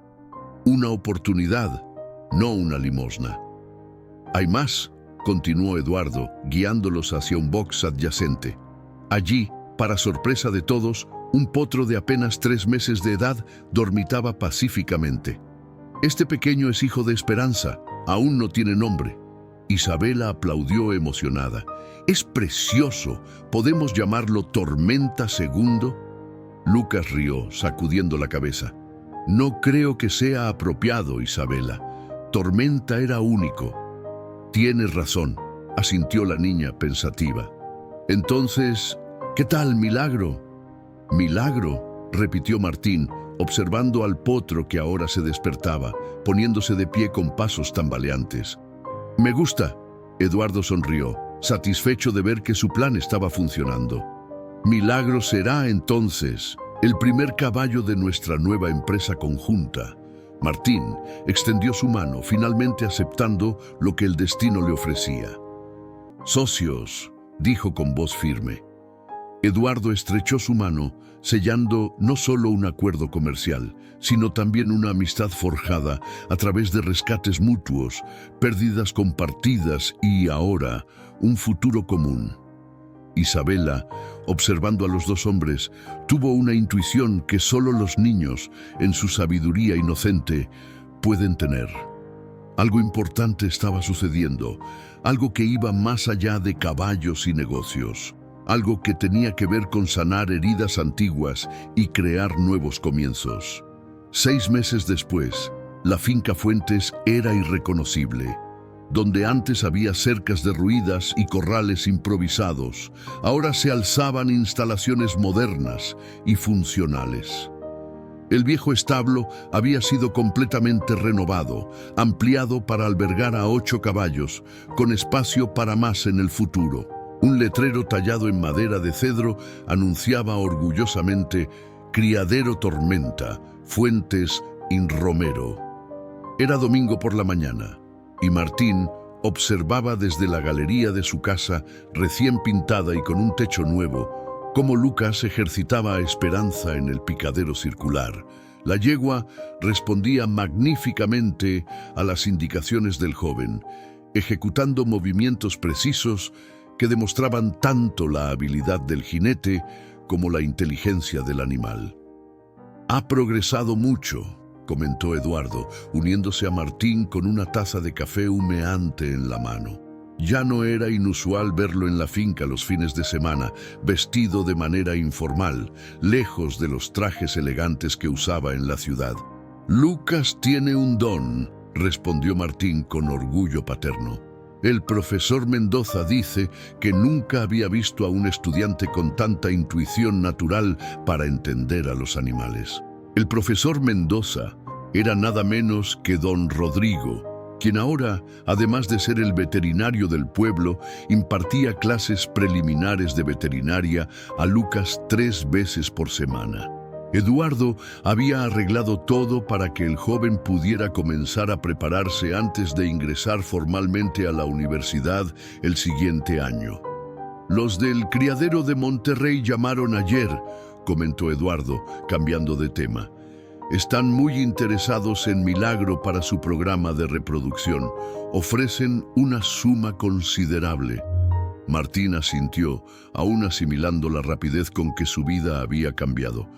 Una oportunidad, no una limosna. «Hay más», continuó Eduardo, guiándolos hacia un box adyacente. Allí, para sorpresa de todos, un potro de apenas 3 meses de edad dormitaba pacíficamente. «Este pequeño es hijo de Esperanza, aún no tiene nombre». Isabela aplaudió emocionada. «Es precioso, ¿podemos llamarlo Tormenta II?» Lucas rió, sacudiendo la cabeza. «No creo que sea apropiado, Isabela. Tormenta era único». «Tienes razón», asintió la niña pensativa. «Entonces, ¿qué tal, Milagro?» «Milagro», repitió Martín, observando al potro que ahora se despertaba, poniéndose de pie con pasos tambaleantes. «Me gusta», Eduardo sonrió, satisfecho de ver que su plan estaba funcionando. «Milagro será, entonces, el primer caballo de nuestra nueva empresa conjunta». Martín extendió su mano, finalmente aceptando lo que el destino le ofrecía. «Socios», dijo con voz firme. Eduardo estrechó su mano, sellando no solo un acuerdo comercial, sino también una amistad forjada a través de rescates mutuos, pérdidas compartidas y, ahora, un futuro común. Isabela, observando a los 2 hombres, tuvo una intuición que solo los niños, en su sabiduría inocente, pueden tener. Algo importante estaba sucediendo, algo que iba más allá de caballos y negocios. Algo que tenía que ver con sanar heridas antiguas y crear nuevos comienzos. 6 meses después, la finca Fuentes era irreconocible. Donde antes había cercas derruidas y corrales improvisados, ahora se alzaban instalaciones modernas y funcionales. El viejo establo había sido completamente renovado, ampliado para albergar a 8 caballos, con espacio para más en el futuro. Un letrero tallado en madera de cedro anunciaba orgullosamente «Criadero Tormenta, Fuentes in Romero». Era domingo por la mañana, y Martín observaba desde la galería de su casa, recién pintada y con un techo nuevo, cómo Lucas ejercitaba a Esperanza en el picadero circular. La yegua respondía magníficamente a las indicaciones del joven, ejecutando movimientos precisos que demostraban tanto la habilidad del jinete como la inteligencia del animal. «Ha progresado mucho», comentó Eduardo, uniéndose a Martín con una taza de café humeante en la mano. Ya no era inusual verlo en la finca los fines de semana, vestido de manera informal, lejos de los trajes elegantes que usaba en la ciudad. «Lucas tiene un don», respondió Martín con orgullo paterno. «El profesor Mendoza dice que nunca había visto a un estudiante con tanta intuición natural para entender a los animales». El profesor Mendoza era nada menos que don Rodrigo, quien ahora, además de ser el veterinario del pueblo, impartía clases preliminares de veterinaria a Lucas 3 veces por semana. Eduardo había arreglado todo para que el joven pudiera comenzar a prepararse antes de ingresar formalmente a la universidad el siguiente año. «Los del criadero de Monterrey llamaron ayer», comentó Eduardo, cambiando de tema. «Están muy interesados en Milagro para su programa de reproducción. Ofrecen una suma considerable». Martín asintió, aún asimilando la rapidez con que su vida había cambiado.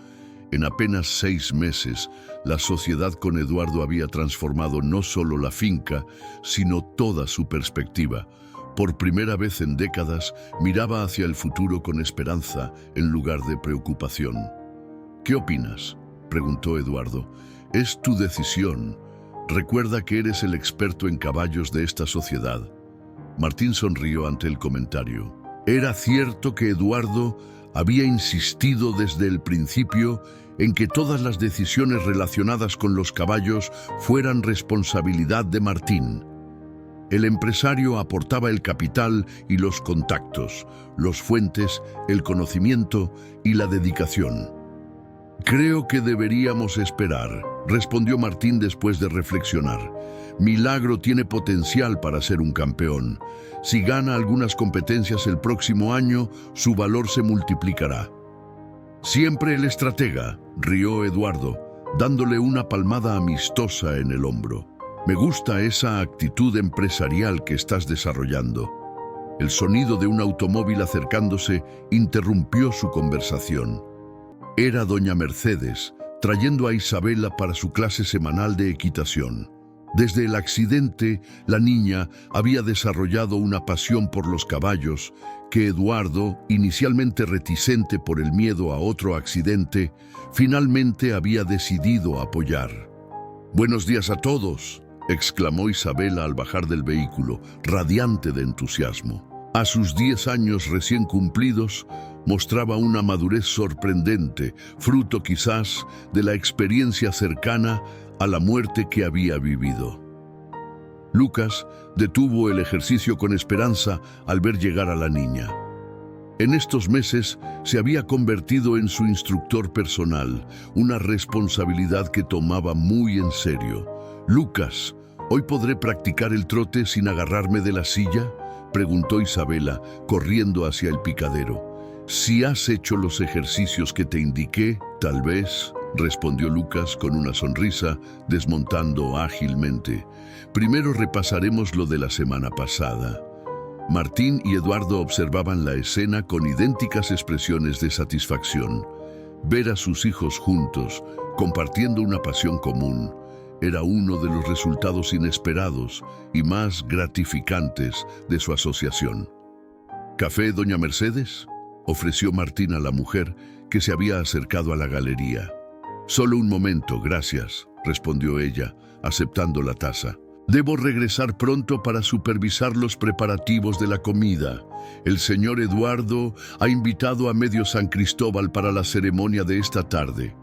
En apenas 6 meses, la sociedad con Eduardo había transformado no solo la finca, sino toda su perspectiva. Por primera vez en décadas, miraba hacia el futuro con esperanza en lugar de preocupación. «¿Qué opinas?», preguntó Eduardo. «Es tu decisión. Recuerda que eres el experto en caballos de esta sociedad». Martín sonrió ante el comentario. Era cierto que Eduardo había insistido desde el principio en que todas las decisiones relacionadas con los caballos fueran responsabilidad de Martín. El empresario aportaba el capital y los contactos, los fuentes, el conocimiento y la dedicación. «Creo que deberíamos esperar», respondió Martín después de reflexionar. «Milagro tiene potencial para ser un campeón. Si gana algunas competencias el próximo año, su valor se multiplicará». «Siempre el estratega», rió Eduardo, dándole una palmada amistosa en el hombro. «Me gusta esa actitud empresarial que estás desarrollando». El sonido de un automóvil acercándose interrumpió su conversación. Era doña Mercedes, trayendo a Isabela para su clase semanal de equitación. Desde el accidente, la niña había desarrollado una pasión por los caballos que Eduardo, inicialmente reticente por el miedo a otro accidente, finalmente había decidido apoyar. «Buenos días a todos», exclamó Isabela al bajar del vehículo, radiante de entusiasmo. A sus 10 años recién cumplidos, mostraba una madurez sorprendente, fruto quizás de la experiencia cercana a la muerte que había vivido. Lucas detuvo el ejercicio con Esperanza al ver llegar a la niña. En estos meses se había convertido en su instructor personal, una responsabilidad que tomaba muy en serio. «Lucas, ¿hoy podré practicar el trote sin agarrarme de la silla?», preguntó Isabela, corriendo hacia el picadero. «Si has hecho los ejercicios que te indiqué, tal vez», respondió Lucas con una sonrisa, desmontando ágilmente. «Primero repasaremos lo de la semana pasada». Martín y Eduardo observaban la escena con idénticas expresiones de satisfacción. Ver a sus hijos juntos, compartiendo una pasión común, era uno de los resultados inesperados y más gratificantes de su asociación. «¿Café, doña Mercedes?», ofreció Martín a la mujer que se había acercado a la galería. «Solo un momento, gracias», respondió ella, aceptando la taza. «Debo regresar pronto para supervisar los preparativos de la comida. El señor Eduardo ha invitado a medio San Cristóbal para la ceremonia de esta tarde».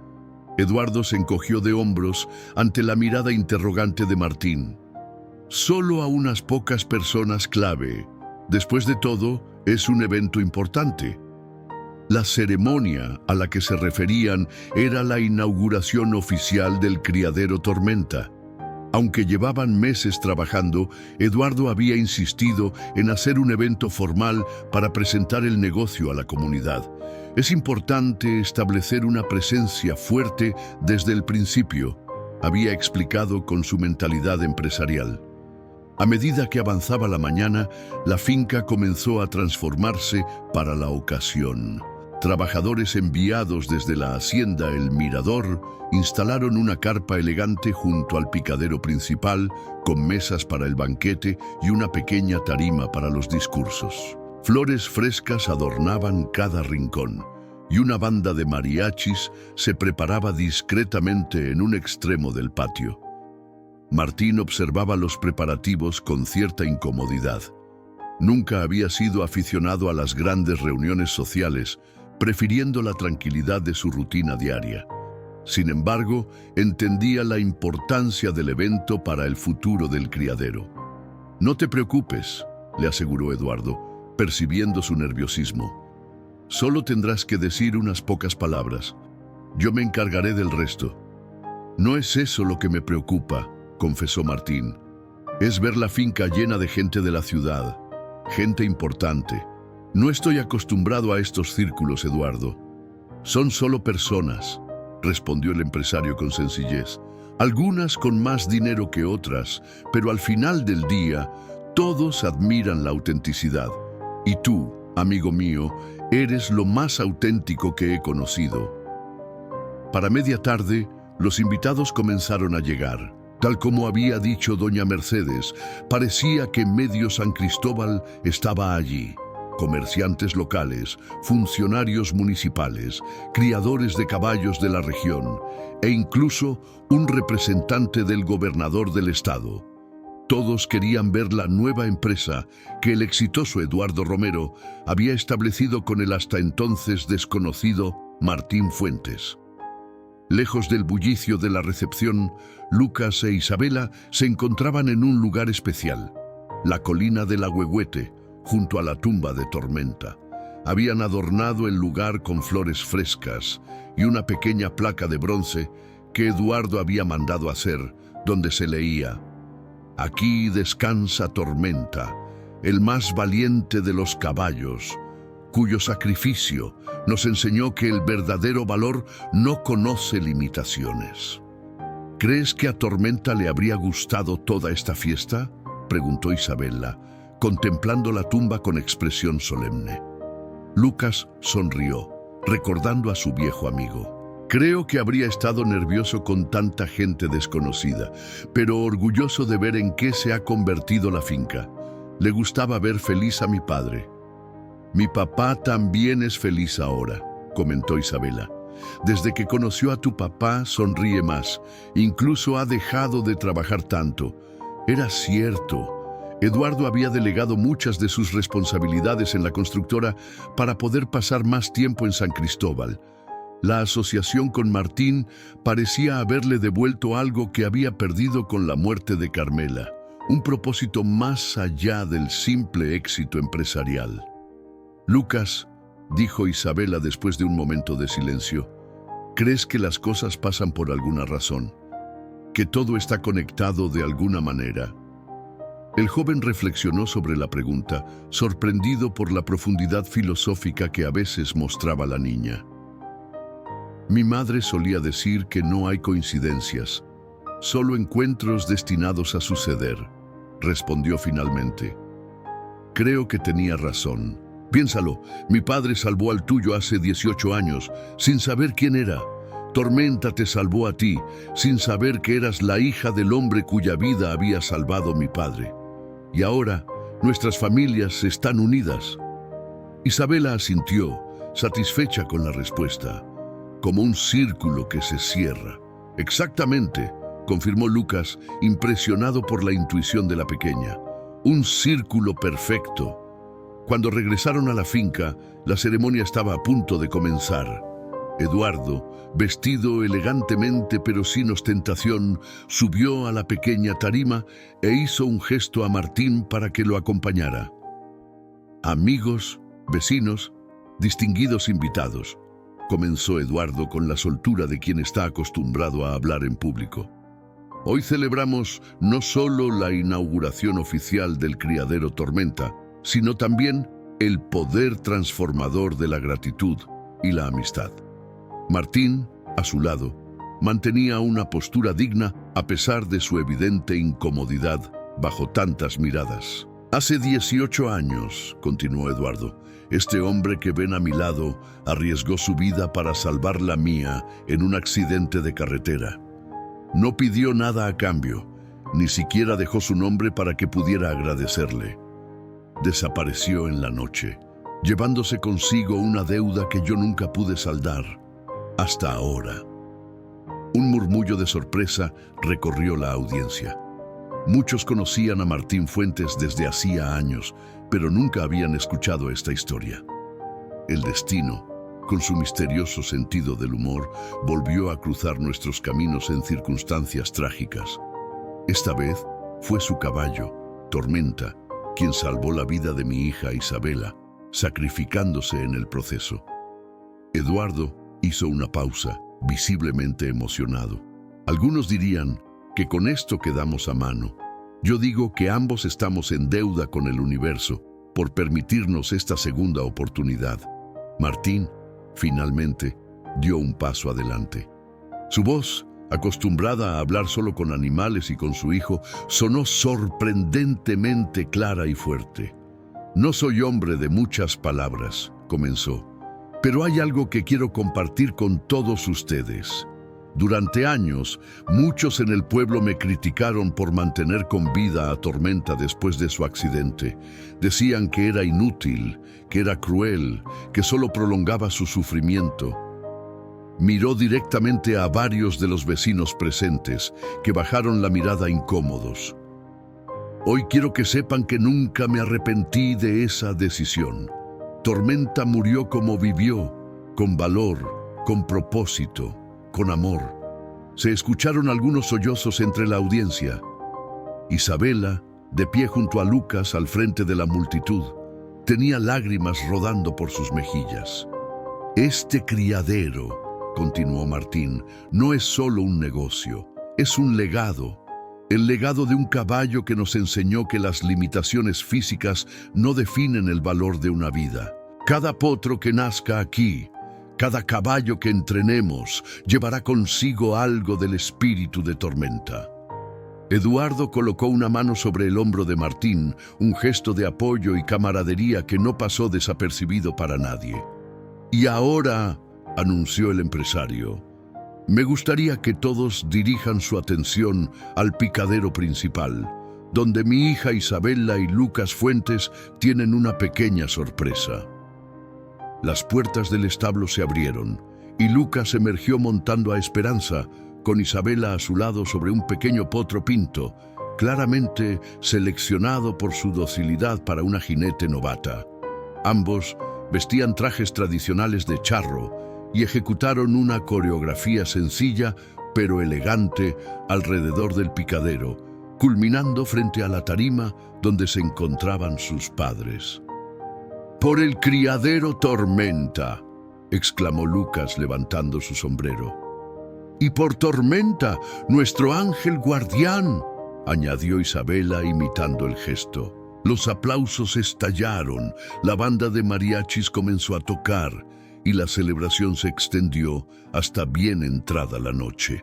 Eduardo se encogió de hombros ante la mirada interrogante de Martín. Solo a unas pocas personas clave. Después de todo, es un evento importante. La ceremonia a la que se referían era la inauguración oficial del criadero Tormenta. Aunque llevaban meses trabajando, Eduardo había insistido en hacer un evento formal para presentar el negocio a la comunidad. Es importante establecer una presencia fuerte desde el principio, había explicado con su mentalidad empresarial. A medida que avanzaba la mañana, la finca comenzó a transformarse para la ocasión. Trabajadores enviados desde la hacienda El Mirador instalaron una carpa elegante junto al picadero principal, con mesas para el banquete y una pequeña tarima para los discursos. Flores frescas adornaban cada rincón, y una banda de mariachis se preparaba discretamente en un extremo del patio. Martín observaba los preparativos con cierta incomodidad. Nunca había sido aficionado a las grandes reuniones sociales, prefiriendo la tranquilidad de su rutina diaria. Sin embargo, entendía la importancia del evento para el futuro del criadero. «No te preocupes», le aseguró Eduardo, percibiendo su nerviosismo. «Solo tendrás que decir unas pocas palabras. Yo me encargaré del resto». «No es eso lo que me preocupa», confesó Martín. «Es ver la finca llena de gente de la ciudad, gente importante». «No estoy acostumbrado a estos círculos, Eduardo. Son solo personas», respondió el empresario con sencillez. «Algunas con más dinero que otras, pero al final del día, todos admiran la autenticidad. Y tú, amigo mío, eres lo más auténtico que he conocido». Para media tarde, los invitados comenzaron a llegar. Tal como había dicho doña Mercedes, parecía que medio San Cristóbal estaba allí. Comerciantes locales, funcionarios municipales, criadores de caballos de la región e incluso un representante del gobernador del estado. Todos querían ver la nueva empresa que el exitoso Eduardo Romero había establecido con el hasta entonces desconocido Martín Fuentes. Lejos del bullicio de la recepción, Lucas e Isabela se encontraban en un lugar especial, la colina del Ahuehuete, junto a la tumba de Tormenta. Habían adornado el lugar con flores frescas y una pequeña placa de bronce que Eduardo había mandado hacer, donde se leía: «Aquí descansa Tormenta, el más valiente de los caballos, cuyo sacrificio nos enseñó que el verdadero valor no conoce limitaciones». «¿Crees que a Tormenta le habría gustado toda esta fiesta?», preguntó Isabela, contemplando la tumba con expresión solemne. Lucas sonrió, recordando a su viejo amigo. «Creo que habría estado nervioso con tanta gente desconocida, pero orgulloso de ver en qué se ha convertido la finca. Le gustaba ver feliz a mi padre». «Mi papá también es feliz ahora», comentó Isabela. «Desde que conoció a tu papá sonríe más, incluso ha dejado de trabajar tanto». Era cierto. Eduardo había delegado muchas de sus responsabilidades en la constructora para poder pasar más tiempo en San Cristóbal. La asociación con Martín parecía haberle devuelto algo que había perdido con la muerte de Carmela, un propósito más allá del simple éxito empresarial. «Lucas», dijo Isabela después de un momento de silencio, «¿crees que las cosas pasan por alguna razón? ¿Que todo está conectado de alguna manera?» El joven reflexionó sobre la pregunta, sorprendido por la profundidad filosófica que a veces mostraba la niña. «Mi madre solía decir que no hay coincidencias, solo encuentros destinados a suceder», respondió finalmente. «Creo que tenía razón. Piénsalo, mi padre salvó al tuyo hace 18 años, sin saber quién era. Tormenta te salvó a ti, sin saber que eras la hija del hombre cuya vida había salvado mi padre. Y ahora, nuestras familias están unidas». Isabela asintió, satisfecha con la respuesta. «Como un círculo que se cierra». «Exactamente», confirmó Lucas, impresionado por la intuición de la pequeña. «Un círculo perfecto». Cuando regresaron a la finca, la ceremonia estaba a punto de comenzar. Eduardo, vestido elegantemente pero sin ostentación, subió a la pequeña tarima e hizo un gesto a Martín para que lo acompañara. Amigos, vecinos, distinguidos invitados, comenzó Eduardo con la soltura de quien está acostumbrado a hablar en público. Hoy celebramos no solo la inauguración oficial del criadero Tormenta, sino también el poder transformador de la gratitud y la amistad. Martín, a su lado, mantenía una postura digna a pesar de su evidente incomodidad bajo tantas miradas. Hace 18 años, continuó Eduardo, este hombre que ven a mi lado arriesgó su vida para salvar la mía en un accidente de carretera. No pidió nada a cambio, ni siquiera dejó su nombre para que pudiera agradecerle. Desapareció en la noche, llevándose consigo una deuda que yo nunca pude saldar, hasta ahora. Un murmullo de sorpresa recorrió la audiencia. Muchos conocían a Martín Fuentes desde hacía años, pero nunca habían escuchado esta historia. El destino, con su misterioso sentido del humor, volvió a cruzar nuestros caminos en circunstancias trágicas. Esta vez fue su caballo, Tormenta, quien salvó la vida de mi hija Isabela, sacrificándose en el proceso. Eduardo hizo una pausa, visiblemente emocionado. Algunos dirían que con esto quedamos a mano. Yo digo que ambos estamos en deuda con el universo por permitirnos esta segunda oportunidad. Martín, finalmente, dio un paso adelante. Su voz, acostumbrada a hablar solo con animales y con su hijo, sonó sorprendentemente clara y fuerte. No soy hombre de muchas palabras, comenzó, pero hay algo que quiero compartir con todos ustedes. Durante años, muchos en el pueblo me criticaron por mantener con vida a Tormenta después de su accidente. Decían que era inútil, que era cruel, que solo prolongaba su sufrimiento. Miró directamente a varios de los vecinos presentes, que bajaron la mirada incómodos. Hoy quiero que sepan que nunca me arrepentí de esa decisión. Tormenta murió como vivió, con valor, con propósito, con amor. Se escucharon algunos sollozos entre la audiencia. Isabela, de pie junto a Lucas al frente de la multitud, tenía lágrimas rodando por sus mejillas. Este criadero, continuó Martín, no es solo un negocio, es un legado. El legado de un caballo que nos enseñó que las limitaciones físicas no definen el valor de una vida. Cada potro que nazca aquí, cada caballo que entrenemos, llevará consigo algo del espíritu de Tormenta. Eduardo colocó una mano sobre el hombro de Martín, un gesto de apoyo y camaradería que no pasó desapercibido para nadie. Y ahora, anunció el empresario, me gustaría que todos dirijan su atención al picadero principal, donde mi hija Isabela y Lucas Fuentes tienen una pequeña sorpresa. Las puertas del establo se abrieron y Lucas emergió montando a Esperanza, con Isabela a su lado sobre un pequeño potro pinto, claramente seleccionado por su docilidad para una jinete novata. Ambos vestían trajes tradicionales de charro y ejecutaron una coreografía sencilla pero elegante alrededor del picadero, culminando frente a la tarima donde se encontraban sus padres. «Por el criadero Tormenta», exclamó Lucas levantando su sombrero. «Y por Tormenta, nuestro ángel guardián», añadió Isabela imitando el gesto. Los aplausos estallaron, la banda de mariachis comenzó a tocar y la celebración se extendió hasta bien entrada la noche.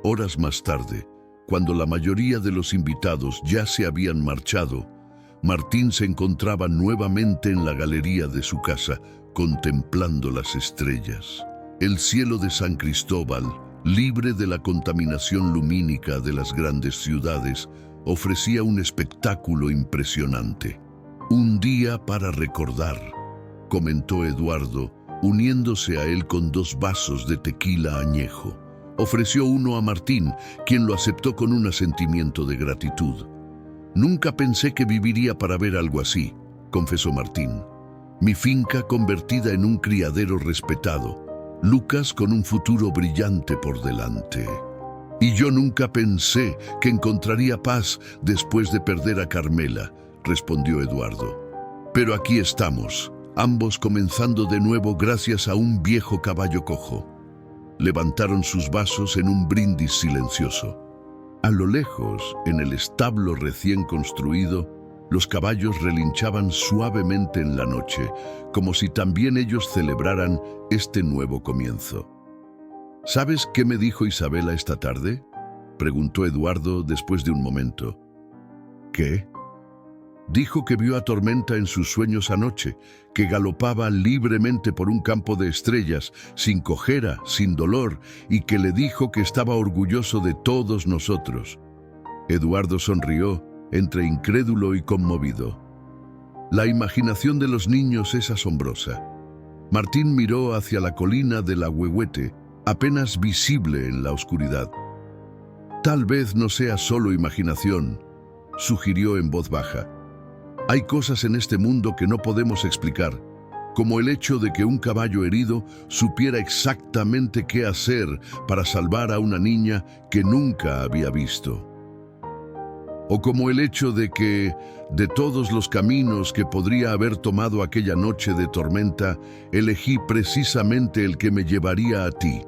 Horas más tarde, cuando la mayoría de los invitados ya se habían marchado, Martín se encontraba nuevamente en la galería de su casa, contemplando las estrellas. El cielo de San Cristóbal, libre de la contaminación lumínica de las grandes ciudades, ofrecía un espectáculo impresionante. «Un día para recordar», comentó Eduardo, uniéndose a él con 2 vasos de tequila añejo. Ofreció uno a Martín, quien lo aceptó con un asentimiento de gratitud. «Nunca pensé que viviría para ver algo así», confesó Martín. «Mi finca convertida en un criadero respetado, Lucas con un futuro brillante por delante. Y yo nunca pensé que encontraría paz después de perder a Carmela, respondió Eduardo. Pero aquí estamos, ambos comenzando de nuevo gracias a un viejo caballo cojo. Levantaron sus vasos en un brindis silencioso. A lo lejos, en el establo recién construido, los caballos relinchaban suavemente en la noche, como si también ellos celebraran este nuevo comienzo. ¿Sabes qué me dijo Isabela esta tarde?, preguntó Eduardo después de un momento. ¿Qué? Dijo que vio a Tormenta en sus sueños anoche, que galopaba libremente por un campo de estrellas, sin cojera, sin dolor, y que le dijo que estaba orgulloso de todos nosotros. Eduardo sonrió, entre incrédulo y conmovido. La imaginación de los niños es asombrosa. Martín miró hacia la colina del Ahuehuete, apenas visible en la oscuridad. Tal vez no sea solo imaginación, sugirió en voz baja. Hay cosas en este mundo que no podemos explicar, como el hecho de que un caballo herido supiera exactamente qué hacer para salvar a una niña que nunca había visto. O como el hecho de que, de todos los caminos que podría haber tomado aquella noche de tormenta, elegí precisamente el que me llevaría a ti,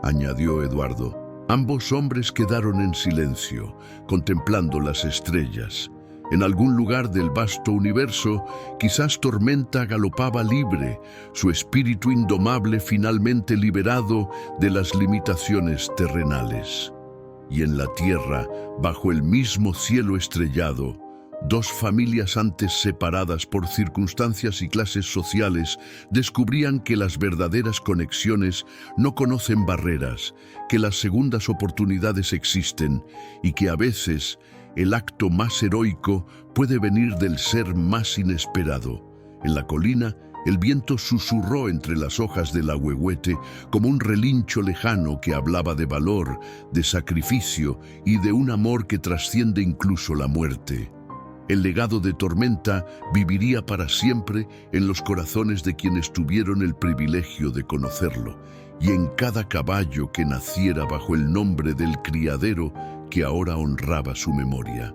añadió Eduardo. Ambos hombres quedaron en silencio, contemplando las estrellas. En algún lugar del vasto universo, quizás Tormenta galopaba libre, su espíritu indomable finalmente liberado de las limitaciones terrenales. Y en la tierra, bajo el mismo cielo estrellado, dos familias antes separadas por circunstancias y clases sociales descubrían que las verdaderas conexiones no conocen barreras, que las segundas oportunidades existen y que a veces el acto más heroico puede venir del ser más inesperado. En la colina, el viento susurró entre las hojas del ahuehuete como un relincho lejano que hablaba de valor, de sacrificio y de un amor que trasciende incluso la muerte. El legado de Tormenta viviría para siempre en los corazones de quienes tuvieron el privilegio de conocerlo, y en cada caballo que naciera bajo el nombre del criadero que ahora honraba su memoria.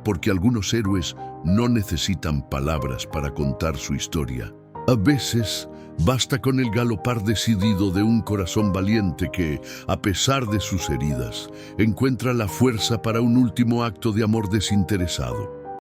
Porque algunos héroes no necesitan palabras para contar su historia. A veces basta con el galopar decidido de un corazón valiente que, a pesar de sus heridas, encuentra la fuerza para un último acto de amor desinteresado.